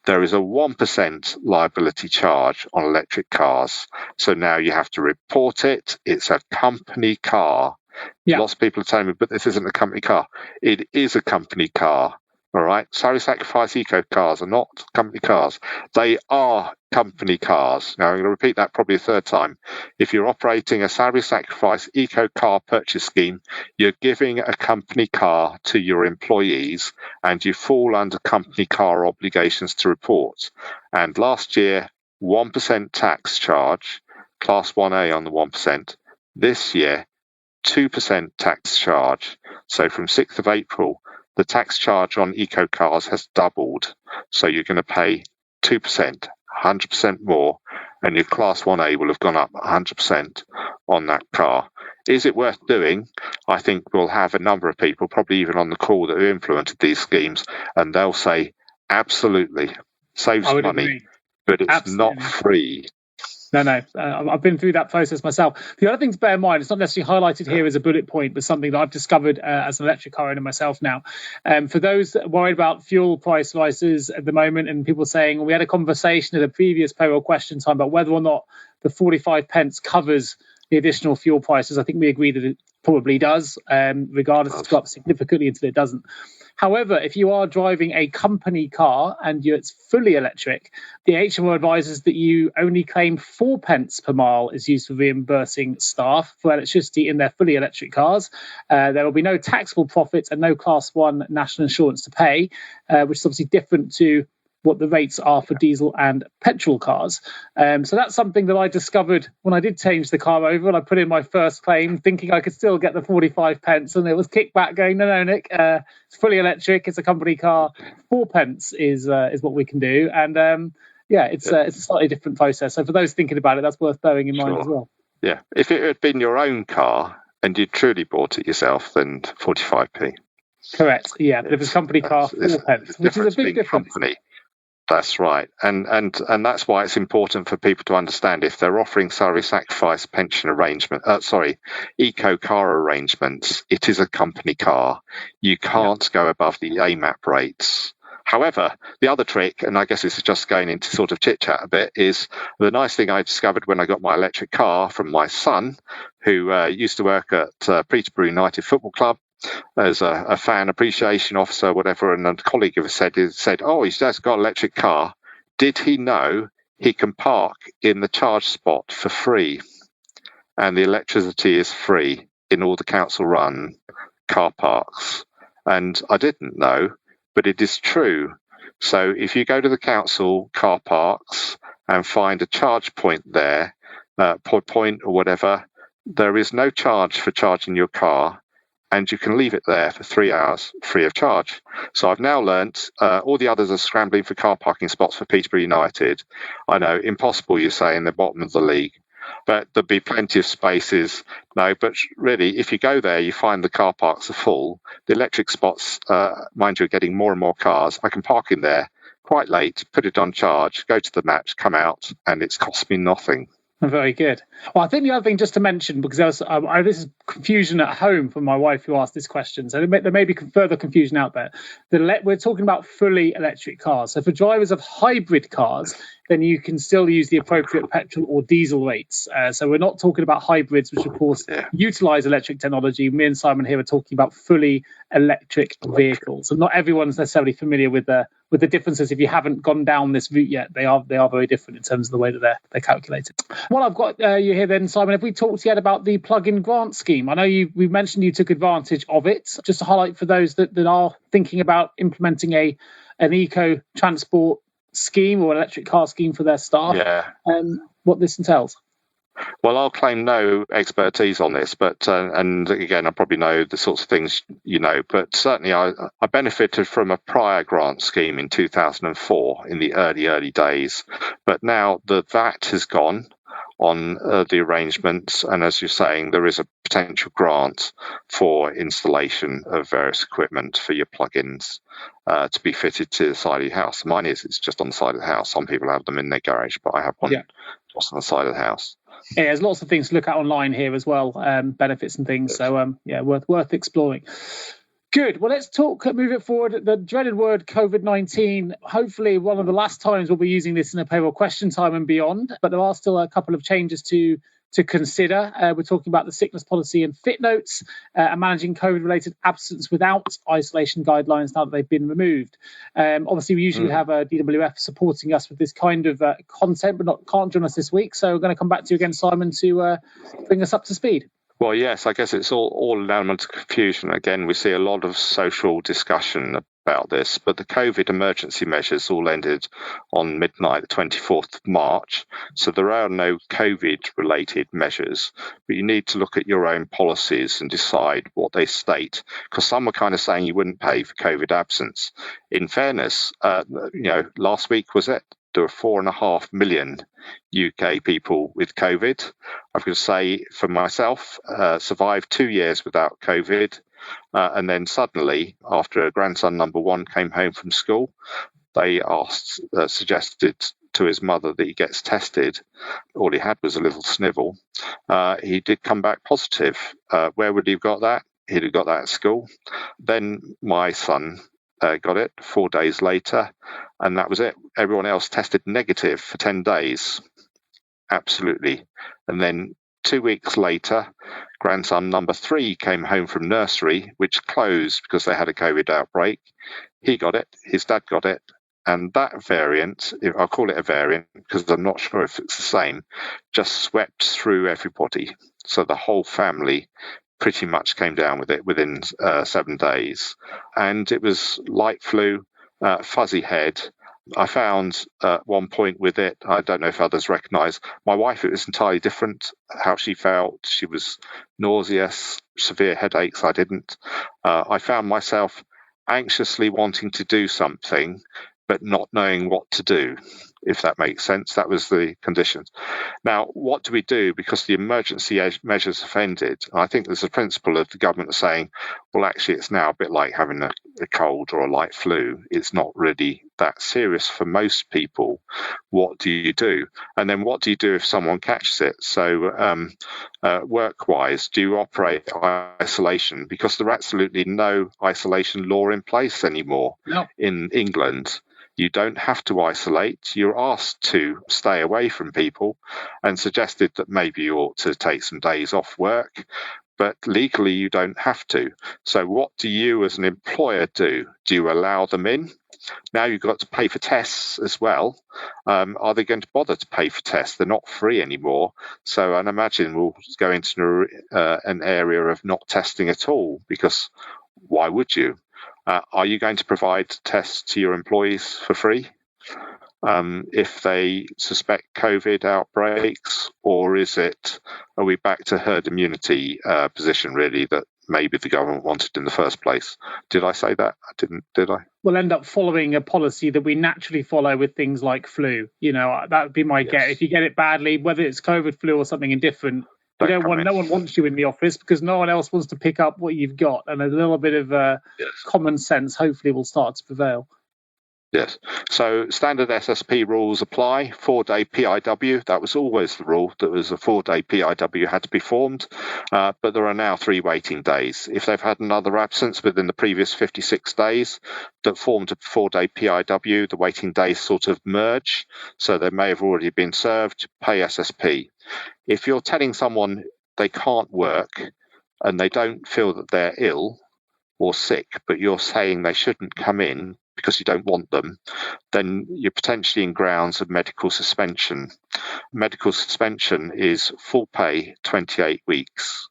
there is a 1% liability charge on electric cars. So now you have to report it. It's a company car. Yeah. Lots of people are telling me, but this isn't a company car. It is a company car. All right. Salary sacrifice eco cars are not company cars. They are company cars. Now, I'm going to repeat that probably a third time. If you're operating a salary sacrifice eco car purchase scheme, you're giving a company car to your employees, and you fall under company car obligations to report. And last year, 1% tax charge, class 1A on the 1%. This year, 2% tax charge. So from 6th of April, the tax charge on eco cars has doubled. So you're going to pay 2%, 100% more, and your class 1A will have gone up 100% on that car. Is it worth doing? I think we'll have a number of people, probably even on the call, that have implemented these schemes, and they'll say, absolutely, saves money, agree. But it's not free. No. I've been through that process myself. The other thing to bear in mind, it's not necessarily highlighted here as a bullet point, but something that I've discovered as an electric car owner myself now. For those that are worried about fuel price rises at the moment, and people saying, we had a conversation at a previous payroll question time about whether or not the 45 pence covers the additional fuel prices. I think we agreed that probably does, regardless. It's got up significantly until it doesn't. However, if you are driving a company car and it's fully electric, the HMO advises that you only claim 4p per mile is used for reimbursing staff for electricity in their fully electric cars. There will be no taxable profits and no Class 1 national insurance to pay, which is obviously different to what the rates are for diesel and petrol cars. So that's something that I discovered when I did change the car over, and I put in my first claim thinking I could still get the 45p, and it was kicked back going, no, Nick, it's fully electric, it's a company car, 4p is what we can do. And it's a slightly different process. So for those thinking about it, that's worth bearing in mind as well. Yeah, if it had been your own car and you truly bought it yourself, then 45p. Correct, yeah. But if it's a company car, 4p, which is a big difference. Company. That's right. And that's why it's important for people to understand if they're offering salary sacrifice pension eco car arrangements, it is a company car. You can't go above the AMAP rates. However, the other trick, and I guess this is just going into sort of chit-chat a bit, is the nice thing I discovered when I got my electric car from my son, who used to work at Peterborough United Football Club as a fan appreciation officer, whatever, and a colleague of us said, oh, he's just got an electric car. Did he know he can park in the charge spot for free? And the electricity is free in all the council-run car parks. And I didn't know, but it is true. So if you go to the council car parks and find a charge point there, point or whatever, there is no charge for charging your car, and you can leave it there for 3 hours free of charge. So I've now learnt all the others are scrambling for car parking spots for Peterborough United. I know, impossible, you say, in the bottom of the league. But there'll be plenty of spaces. No, but really, if you go there, you find the car parks are full. The electric spots, mind you, are getting more and more cars. I can park in there quite late, put it on charge, go to the match, come out, and it's cost me nothing. Very good. Well, I think the other thing just to mention, because this is confusion at home from my wife who asked this question, so there may be further confusion out there. We're talking about fully electric cars. So for drivers of hybrid cars, then you can still use the appropriate petrol or diesel rates. So we're not talking about hybrids, which of course utilise electric technology. Me and Simon here are talking about fully electric vehicles. And not everyone's necessarily familiar with the differences. If you haven't gone down this route yet, they are very different in terms of the way that they're calculated. Well, I've got you here then, Simon. Have we talked yet about the plug-in grant scheme? I know we mentioned you took advantage of it. Just to highlight for those that are thinking about implementing an eco transport scheme or electric car scheme for their staff, what this entails. Well, I'll claim no expertise on this, but and again, I probably know the sorts of things you know, but certainly I benefited from a prior grant scheme in 2004 in the early days, but now the VAT has gone on the arrangements, and as you're saying, there is a potential grant for installation of various equipment for your plugins to be fitted to the side of your house. Mine it's just on the side of the house. Some people have them in their garage, but I have one just on the side of the house. Yeah, there's lots of things to look at online here as well, benefits and things. So worth exploring. Good. Well, let's move it forward. The dreaded word COVID-19, hopefully one of the last times we'll be using this in a payroll question time and beyond, but there are still a couple of changes to consider. We're talking about the sickness policy and fit notes and managing COVID-related absence without isolation guidelines now that they've been removed. Obviously, we usually have a DWF supporting us with this kind of content, but can't join us this week. So we're going to come back to you again, Simon, to bring us up to speed. Well, yes, I guess it's all an element of confusion. Again, we see a lot of social discussion about this, but the COVID emergency measures all ended on midnight, the 24th of March. So there are no COVID-related measures, but you need to look at your own policies and decide what they state, because some are kind of saying you wouldn't pay for COVID absence. In fairness, last week there were 4.5 million UK people with COVID. I've got to say, for myself, survived 2 years without COVID. And then suddenly, after grandson number one came home from school, they suggested to his mother that he gets tested. All he had was a little snivel. He did come back positive. Where would he have got that? He'd have got that at school. Then my son got it 4 days later, and that was it. Everyone else tested negative for 10 days. Absolutely. And then 2 weeks later, grandson number 3 came home from nursery, which closed because they had a COVID outbreak. He got it, his dad got it, and that variant, I'll call it a variant because I'm not sure if it's the same, just swept through everybody. So the whole family pretty much came down with it within 7 days. And it was light flu, fuzzy head. I found at one point with it, I don't know if others recognise, my wife, it was entirely different how she felt. She was nauseous, severe headaches. I didn't. I found myself anxiously wanting to do something, but not knowing what to do, if that makes sense. That was the conditions. Now, what do we do? Because the emergency measures have ended. I think there's a principle of the government saying, well, actually, it's now a bit like having a cold or a light flu. It's not really that serious for most people. What do you do? And then what do you do if someone catches it? So work-wise, do you operate isolation? Because there are absolutely no isolation law in place anymore in England. You don't have to isolate. You're asked to stay away from people and suggested that maybe you ought to take some days off work, but legally you don't have to. So what do you as an employer do? Do you allow them in? Now you've got to pay for tests as well. Are they going to bother to pay for tests? They're not free anymore. So I imagine we'll go into an area of not testing at all, because why would you? Are you going to provide tests to your employees for free if they suspect COVID outbreaks? Or are we back to herd immunity position, really, that maybe the government wanted in the first place? Did I say that? I didn't, did I? We'll end up following a policy that we naturally follow with things like flu. That would be my guess. If you get it badly, whether it's COVID, flu, or something different, no one wants you in the office because no one else wants to pick up what you've got. And a little bit of common sense hopefully will start to prevail. Yes. So standard SSP rules apply. 4-day PIW, that was always the rule. There was a 4-day PIW had to be formed, but there are now 3 waiting days. If they've had another absence within the previous 56 days that formed a 4-day PIW, the waiting days sort of merge. So they may have already been served, pay SSP. If you're telling someone they can't work and they don't feel that they're ill or sick, but you're saying they shouldn't come in because you don't want them, then you're potentially in grounds of medical suspension. Medical suspension is full pay, 28 weeks.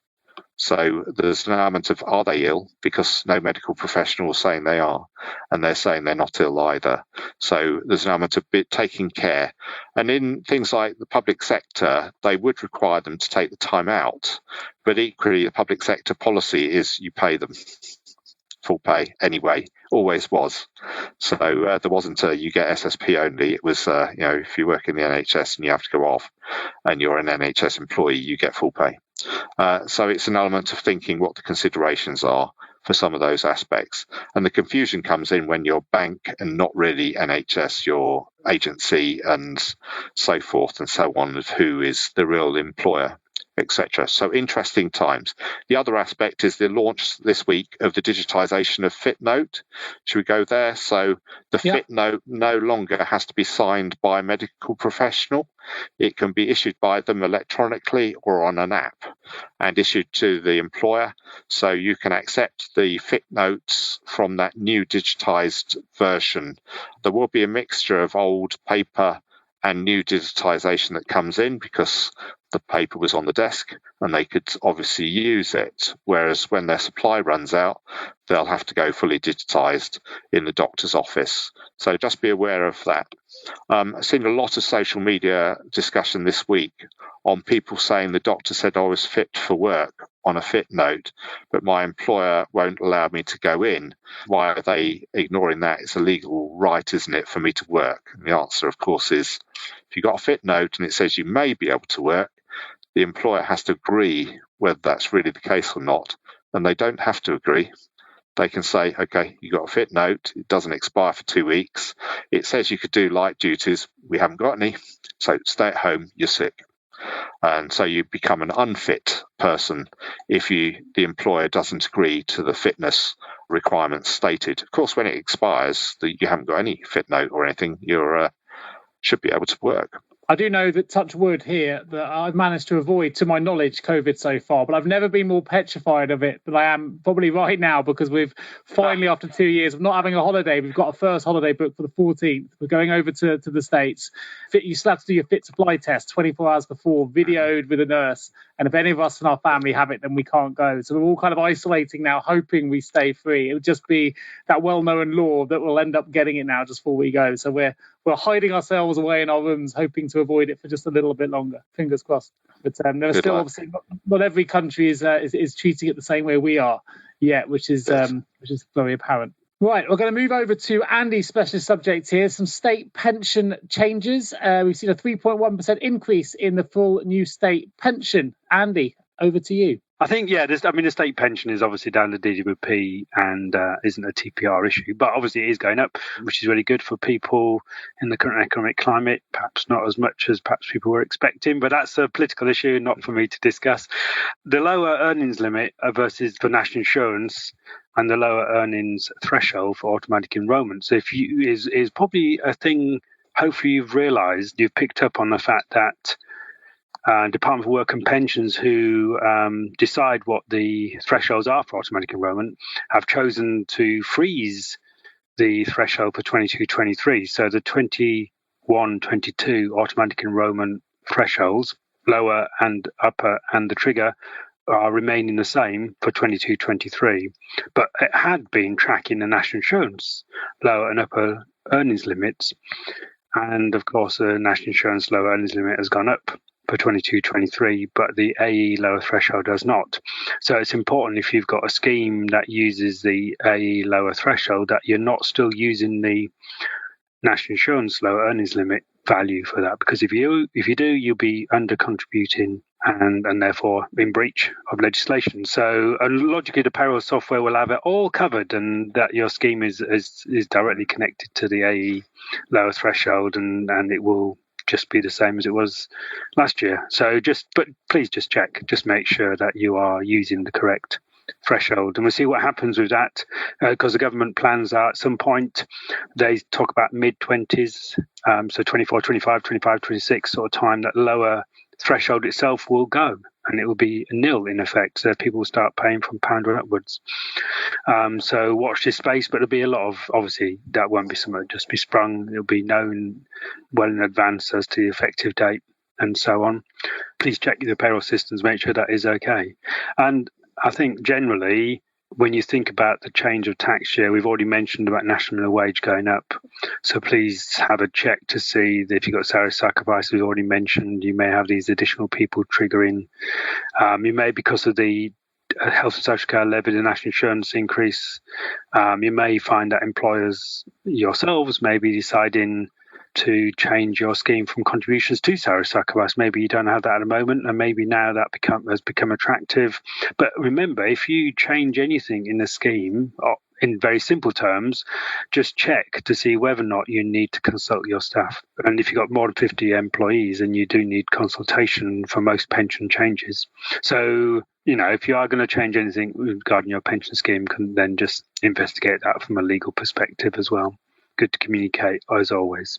So there's an element of, are they ill? Because no medical professional is saying they are, and they're saying they're not ill either. So there's an element of taking care. And in things like the public sector, they would require them to take the time out. But equally, the public sector policy is you pay them full pay anyway, always was. So there wasn't you get SSP only. It was, if you work in the NHS and you have to go off and you're an NHS employee, you get full pay. So it's an element of thinking what the considerations are for some of those aspects. And the confusion comes in when you're bank and not really NHS, your agency and so forth and so on, of who is the real employer, etc. So interesting times. The other aspect is the launch this week of the digitisation of FitNote. Should we go there? So the FitNote no longer has to be signed by a medical professional. It can be issued by them electronically or on an app and issued to the employer. So you can accept the FitNotes from that new digitised version. There will be a mixture of old paper and new digitisation that comes in because the paper was on the desk and they could obviously use it. Whereas when their supply runs out, they'll have to go fully digitised in the doctor's office. So just be aware of that. I've seen a lot of social media discussion this week on people saying the doctor said I was fit for work on a FitNote, but my employer won't allow me to go in. Why are they ignoring that? It's a legal right, isn't it, for me to work? And the answer, of course, is if you've got a FitNote and it says you may be able to work, the employer has to agree whether that's really the case or not, and they don't have to agree. They can say, okay, you got a FitNote, it doesn't expire for 2 weeks. It says you could do light duties, we haven't got any, so stay at home, you're sick. And so you become an unfit person if the employer doesn't agree to the fitness requirements stated. Of course, when it expires, you haven't got any FitNote or anything, you should be able to work. I do know that, touch wood here, that I've managed to avoid, to my knowledge, COVID so far, but I've never been more petrified of it than I am probably right now, because we've finally, after 2 years of not having a holiday, we've got a first holiday booked for the 14th. We're going over to the States. You still have to do your fit to fly test 24 hours before, videoed with a nurse. And if any of us in our family have it, then we can't go. So we're all kind of isolating now, hoping we stay free. It would just be that well-known law that we'll end up getting it now just before we go. So we're hiding ourselves away in our rooms, hoping to avoid it for just a little bit longer. Fingers crossed. But there are still, obviously, not every country is treating it the same way we are yet, which is very apparent. Right, we're going to move over to Andy's specialist subject here, some state pension changes. We've seen a 3.1% increase in the full new state pension. Andy, over to you. I think, the state pension is obviously down to DWP and isn't a TPR issue, but obviously it is going up, which is really good for people in the current economic climate, perhaps not as much as perhaps people were expecting, but that's a political issue, not for me to discuss. The lower earnings limit versus for national insurance and the lower earnings threshold for automatic enrolment. So is probably a thing, hopefully you've picked up on the fact that Department for Work and Pensions, who decide what the thresholds are for automatic enrolment, have chosen to freeze the threshold for 22-23. So the 21-22 automatic enrolment thresholds, lower and upper, and the trigger are remaining the same for 22-23. But it had been tracking the national insurance lower and upper earnings limits. And of course, the national insurance lower earnings limit has gone up for 22-23, but the AE lower threshold does not. So it's important, if you've got a scheme that uses the AE lower threshold, that you're not still using the national insurance lower earnings limit value for that, because if you do, you'll be under contributing and therefore in breach of legislation. So logically, the payroll software will have it all covered, and that your scheme is directly connected to the AE lower threshold, and it will just be the same as it was last year. But please just check, just make sure that you are using the correct threshold, and we'll see what happens with that, because the government plans are at some point, they talk about mid-20s, so 24, 25, 25, 26 sort of time, that lower threshold itself will go, and it will be nil in effect, so people will start paying from pound or upwards. So watch this space, but there'll be a lot of, obviously that won't be something that just be sprung, it'll be known well in advance as to the effective date and so on. Please check the payroll systems, make sure that is okay. And I think generally, when you think about the change of tax year, we've already mentioned about national minimum wage going up. So please have a check to see that if you've got salary sacrifice, we've already mentioned, you may have these additional people triggering. You may, because of the health and social care levy, the national insurance increase, you may find that employers yourselves may be deciding to change your scheme from contributions to salary sacrifice. Maybe you don't have that at the moment, and maybe now that has become attractive. But remember, if you change anything in the scheme, in very simple terms, just check to see whether or not you need to consult your staff. And if you've got more than 50 employees, then you do need consultation for most pension changes. So, if you are going to change anything regarding your pension scheme, then just investigate that from a legal perspective as well. Good to communicate, as always.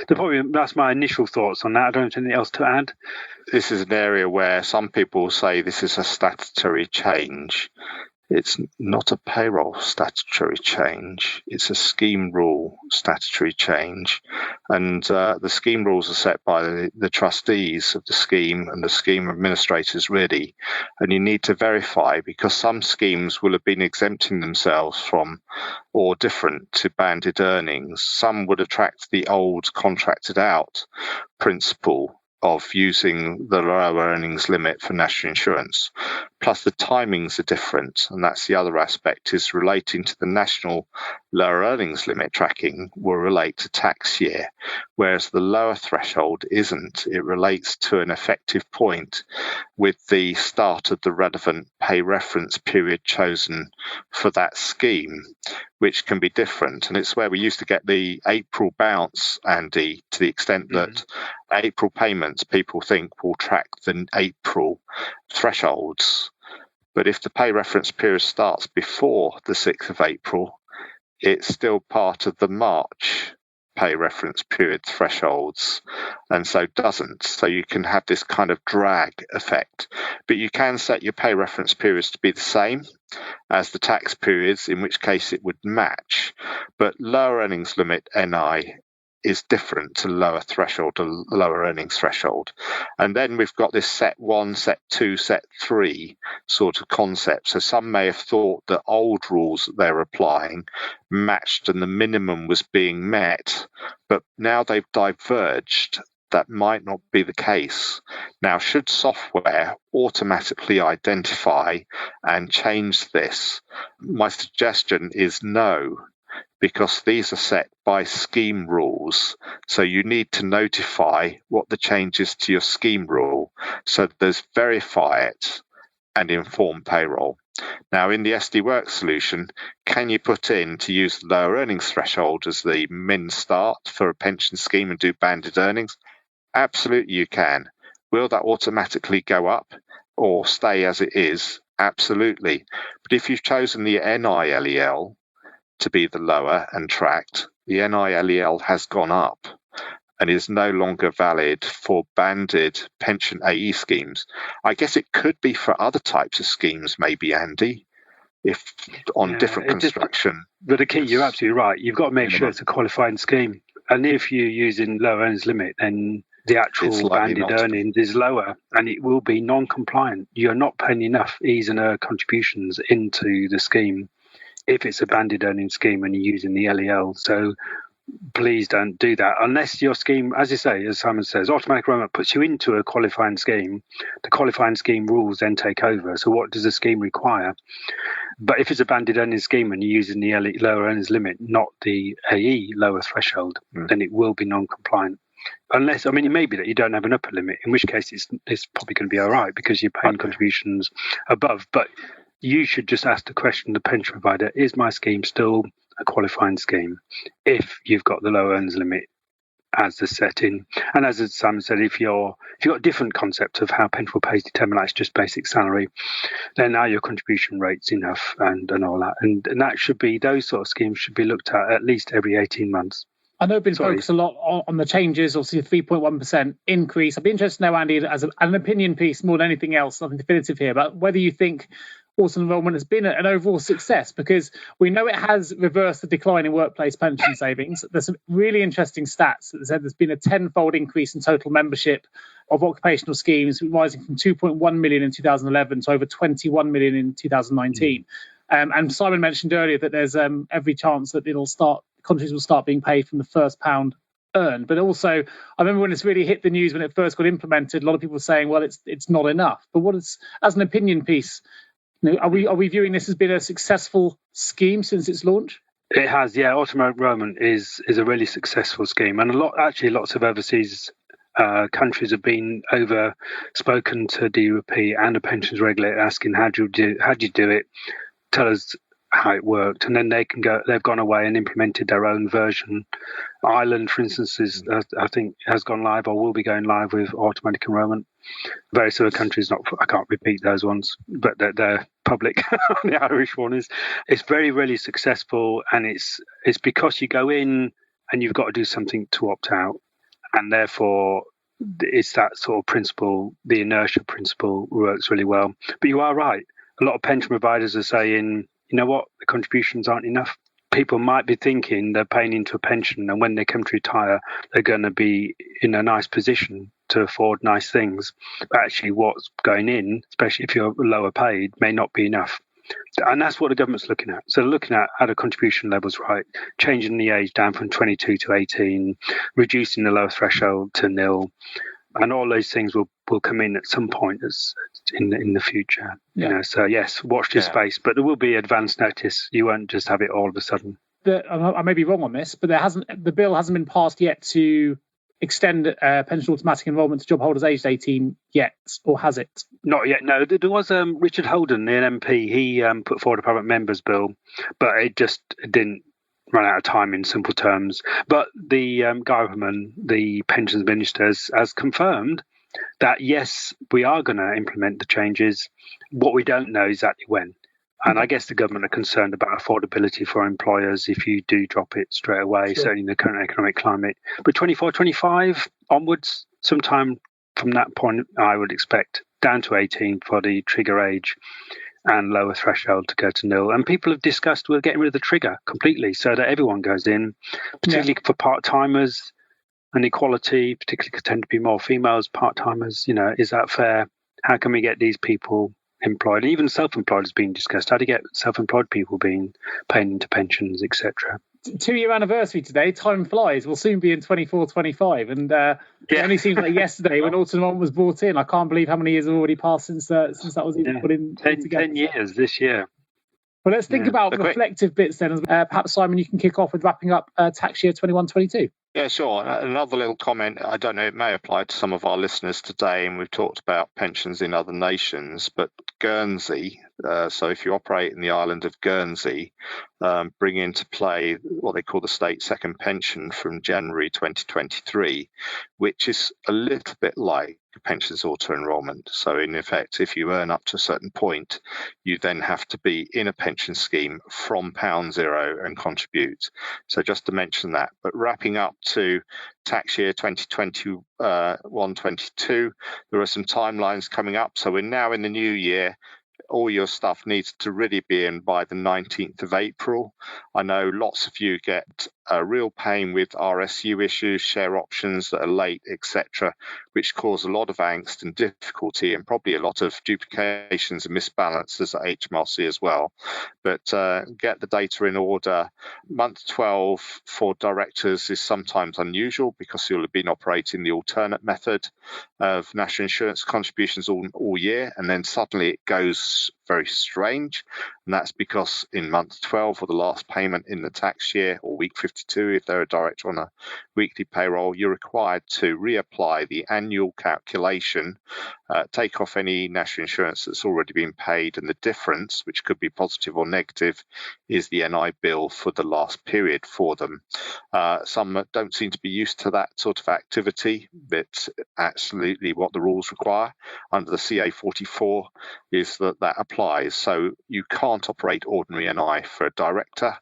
That's my initial thoughts on that. I don't have anything else to add. This is an area where some people say this is a statutory change. It's not a payroll statutory change. It's a scheme rule statutory change. And the scheme rules are set by the trustees of the scheme and the scheme administrators, really. And you need to verify, because some schemes will have been exempting themselves from or different to banded earnings. Some would attract the old contracted out principle of using the lower earnings limit for national insurance. Plus the timings are different, and that's the other aspect, is relating to the national lower earnings limit tracking will relate to tax year, whereas the lower threshold isn't. It relates to an effective point with the start of the relevant pay reference period chosen for that scheme, which can be different. And it's where we used to get the April bounce, Andy, to the extent that April payments, people think, will track the April thresholds. But if the pay reference period starts before the 6th of April, it's still part of the March pay reference period thresholds and so doesn't. So you can have this kind of drag effect. But you can set your pay reference periods to be the same as the tax periods, in which case it would match. But lower earnings limit NI is different to lower threshold to lower earnings threshold. And then we've got this set 1, set 2, set 3 sort of concept. So some may have thought that old rules that they're applying matched and the minimum was being met, but now they've diverged. That might not be the case. Now, should software automatically identify and change this? My suggestion is no, because these are set by scheme rules. So you need to notify what the change is to your scheme rule. So there's verify it and inform payroll. Now, in the SD Worx solution, can you put in to use the lower earnings threshold as the min start for a pension scheme and do banded earnings? Absolutely, you can. Will that automatically go up or stay as it is? Absolutely. But if you've chosen the NILEL to be the lower and tracked, the NILEL has gone up and is no longer valid for banded pension AE schemes. I guess it could be for other types of schemes, maybe, Andy, if on different construction. But the key, you're absolutely right. You've got to make sure it's a qualifying scheme. And if you're using lower earnings limit, then the actual banded earnings is lower and it will be non-compliant. You're not paying enough E's and Er contributions into the scheme if it's a banded earnings scheme and you're using the LEL. So please don't do that unless your scheme, as you say, as Simon says, automatic enrolment puts you into a qualifying scheme. The qualifying scheme rules then take over. So what does the scheme require? But if it's a banded earnings scheme and you're using the lower earnings limit, not the AE lower threshold, then it will be non-compliant. Unless, I mean, it may be that you don't have an upper limit, in which case it's probably going to be all right because you're paying contributions above. But you should just ask the question to the pension provider, is my scheme still a qualifying scheme if you've got the low earnings limit as the setting? And as Simon said, if you've got a different concept of how pension pay is determined, that's just basic salary, then now your contribution rate's enough and all that. And that should be, those sort of schemes should be looked at least every 18 months. I know we've been focused a lot on the changes, obviously the 3.1% increase. I'd be interested to know, Andy, as an opinion piece more than anything else, nothing definitive here, but whether you think auto enrolment has been an overall success, because we know it has reversed the decline in workplace pension savings. There's some really interesting stats that said there's been a tenfold increase in total membership of occupational schemes, rising from 2.1 million in 2011 to over 21 million in 2019. And Simon mentioned earlier that there's every chance that contributions will start being paid from the first pound earned. But also, I remember when it's really hit the news when it first got implemented, a lot of people were saying, well, it's not enough. But as an opinion piece, are we viewing this as being a successful scheme since its launch? It has, yeah. Automatic enrolment is a really successful scheme, and lots of overseas countries have been spoken to DUP and the pensions regulator asking, how do you do it? Tell us how it worked, and then they've gone away and implemented their own version. Ireland, for instance, I think has gone live or will be going live with automatic enrolment. Various other countries, I can't repeat those ones, but they're public. The Irish one is. It's very, really successful, and it's because you go in and you've got to do something to opt out, and therefore it's that sort of principle, the inertia principle works really well. But you are right. A lot of pension providers are saying, you know what, the contributions aren't enough. People might be thinking they're paying into a pension, and when they come to retire, they're going to be in a nice position to afford nice things. But actually what's going in, especially if you're lower paid, may not be enough. And that's what the government's looking at. So they're looking at the contribution levels right, changing the age down from 22 to 18, reducing the lower threshold to 0. And all those things will come in at some point in the future. Yeah. So yes, watch this space, but there will be advance notice. You won't just have it all of a sudden. I may be wrong on this, but the bill hasn't been passed yet to extend pension automatic enrolment to job holders aged 18 yet, or has it? Not yet. No, there was Richard Holden, the MP. He put forward a private member's bill, but it didn't run out of time in simple terms. But the government, the pensions minister, has confirmed that yes, we are going to implement the changes. What we don't know exactly when. And I guess the government are concerned about affordability for employers if you do drop it straight away, certainly in the current economic climate. But 24, 25 onwards, sometime from that point, I would expect down to 18 for the trigger age and lower threshold to go to nil. And people have discussed we're getting rid of the trigger completely so that everyone goes in, particularly for part-timers and equality, particularly tend to be more females, part-timers. Is that fair? How can we get these people employed? Even self-employed has been discussed. How to get self-employed people being paid into pensions, etc. 2-year anniversary today. Time flies. We'll soon be in 24, 25. And it only seems like yesterday when Autumn was brought in. I can't believe how many years have already passed since that was even put in. 10 years this year. Well, let's think about reflective bits then. Perhaps, Simon, you can kick off with wrapping up tax year 21-22. Yeah, sure. Another little comment. I don't know, it may apply to some of our listeners today, and we've talked about pensions in other nations, but Guernsey, so if you operate in the island of Guernsey, bring into play what they call the state second pension from January 2023, which is a little bit like pensions auto-enrolment. So in effect, if you earn up to a certain point, you then have to be in a pension scheme from £0 and contribute. So just to mention that. But wrapping up to tax year 2021-22, there are some timelines coming up. So we're now in the new year. All your stuff needs to really be in by the 19th of April. I know lots of you get a real pain with RSU issues, share options that are late, etc., which cause a lot of angst and difficulty and probably a lot of duplications and misbalances at HMRC as well. But get the data in order. Month 12 for directors is sometimes unusual because you'll have been operating the alternate method of national insurance contributions all year, and then suddenly it goes very strange. And that's because in month 12 or the last payment in the tax year, or week 52 if they're a director on a weekly payroll, you're required to reapply the annual calculation, take off any national insurance that's already been paid, and the difference, which could be positive or negative, is the NI bill for the last period for them. Some don't seem to be used to that sort of activity, but absolutely what the rules require under the CA 44 is that applies. So you can't operate ordinary NI for a director.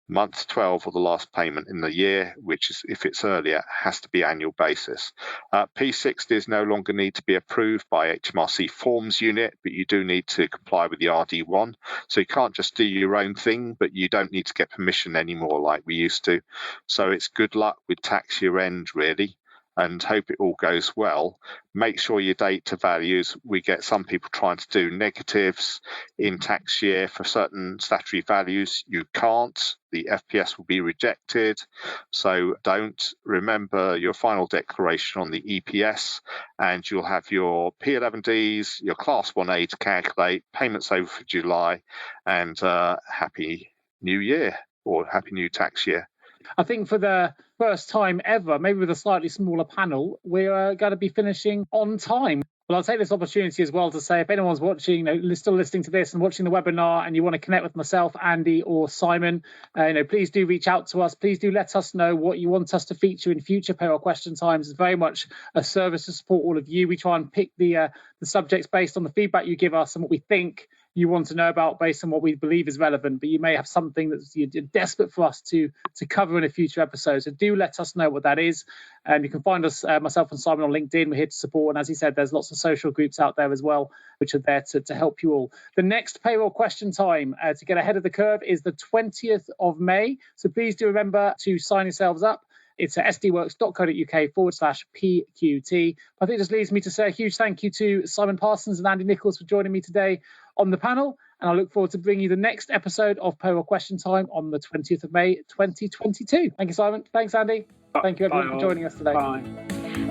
Month 12 or the last payment in the year, which is if it's earlier, has to be annual basis. P60s no longer need to be approved by HMRC Forms Unit, but you do need to comply with the RD1. So you can't just do your own thing, but you don't need to get permission anymore like we used to. So it's good luck with tax year end, really, and hope it all goes well. Make sure your data values, we get some people trying to do negatives in tax year for certain statutory values. You can't. The FPS will be rejected. So don't. Remember your final declaration on the EPS, and you'll have your P11Ds, your Class 1A to calculate, payments over for July, and Happy New Year or Happy New Tax Year. I think for the first time ever, maybe with a slightly smaller panel, we're going to be finishing on time. Well, I'll take this opportunity as well to say if anyone's watching, still listening to this and watching the webinar, and you want to connect with myself, Andy, or Simon, please do reach out to us. Please do let us know what you want us to feature in future Payroll Question Times. It's very much a service to support all of you. We try and pick the subjects based on the feedback you give us and what we think you want to know about based on what we believe is relevant, but you may have something that you're desperate for us to cover in a future episode. So do let us know what that is. And you can find us, myself and Simon, on LinkedIn. We're here to support. And as he said, there's lots of social groups out there as well, which are there to help you all. The next Payroll Question Time to get ahead of the curve is the 20th of May. So please do remember to sign yourselves up. It's at sdworx.co.uk/PQT. I think it just leaves me to say a huge thank you to Simon Parsons and Andy Nichols for joining me today on the panel. And I look forward to bringing you the next episode of Payroll Question Time on the 20th of May, 2022. Thank you, Simon. Thanks, Andy. Thank you, everyone, for joining us today. Bye.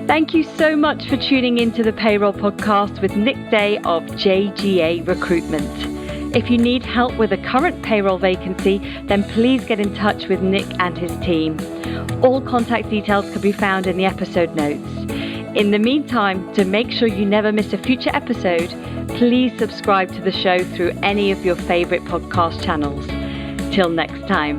Thank you so much for tuning into the Payroll Podcast with Nick Day of JGA Recruitment. If you need help with a current payroll vacancy, then please get in touch with Nick and his team. All contact details can be found in the episode notes. In the meantime, to make sure you never miss a future episode, please subscribe to the show through any of your favourite podcast channels. Till next time.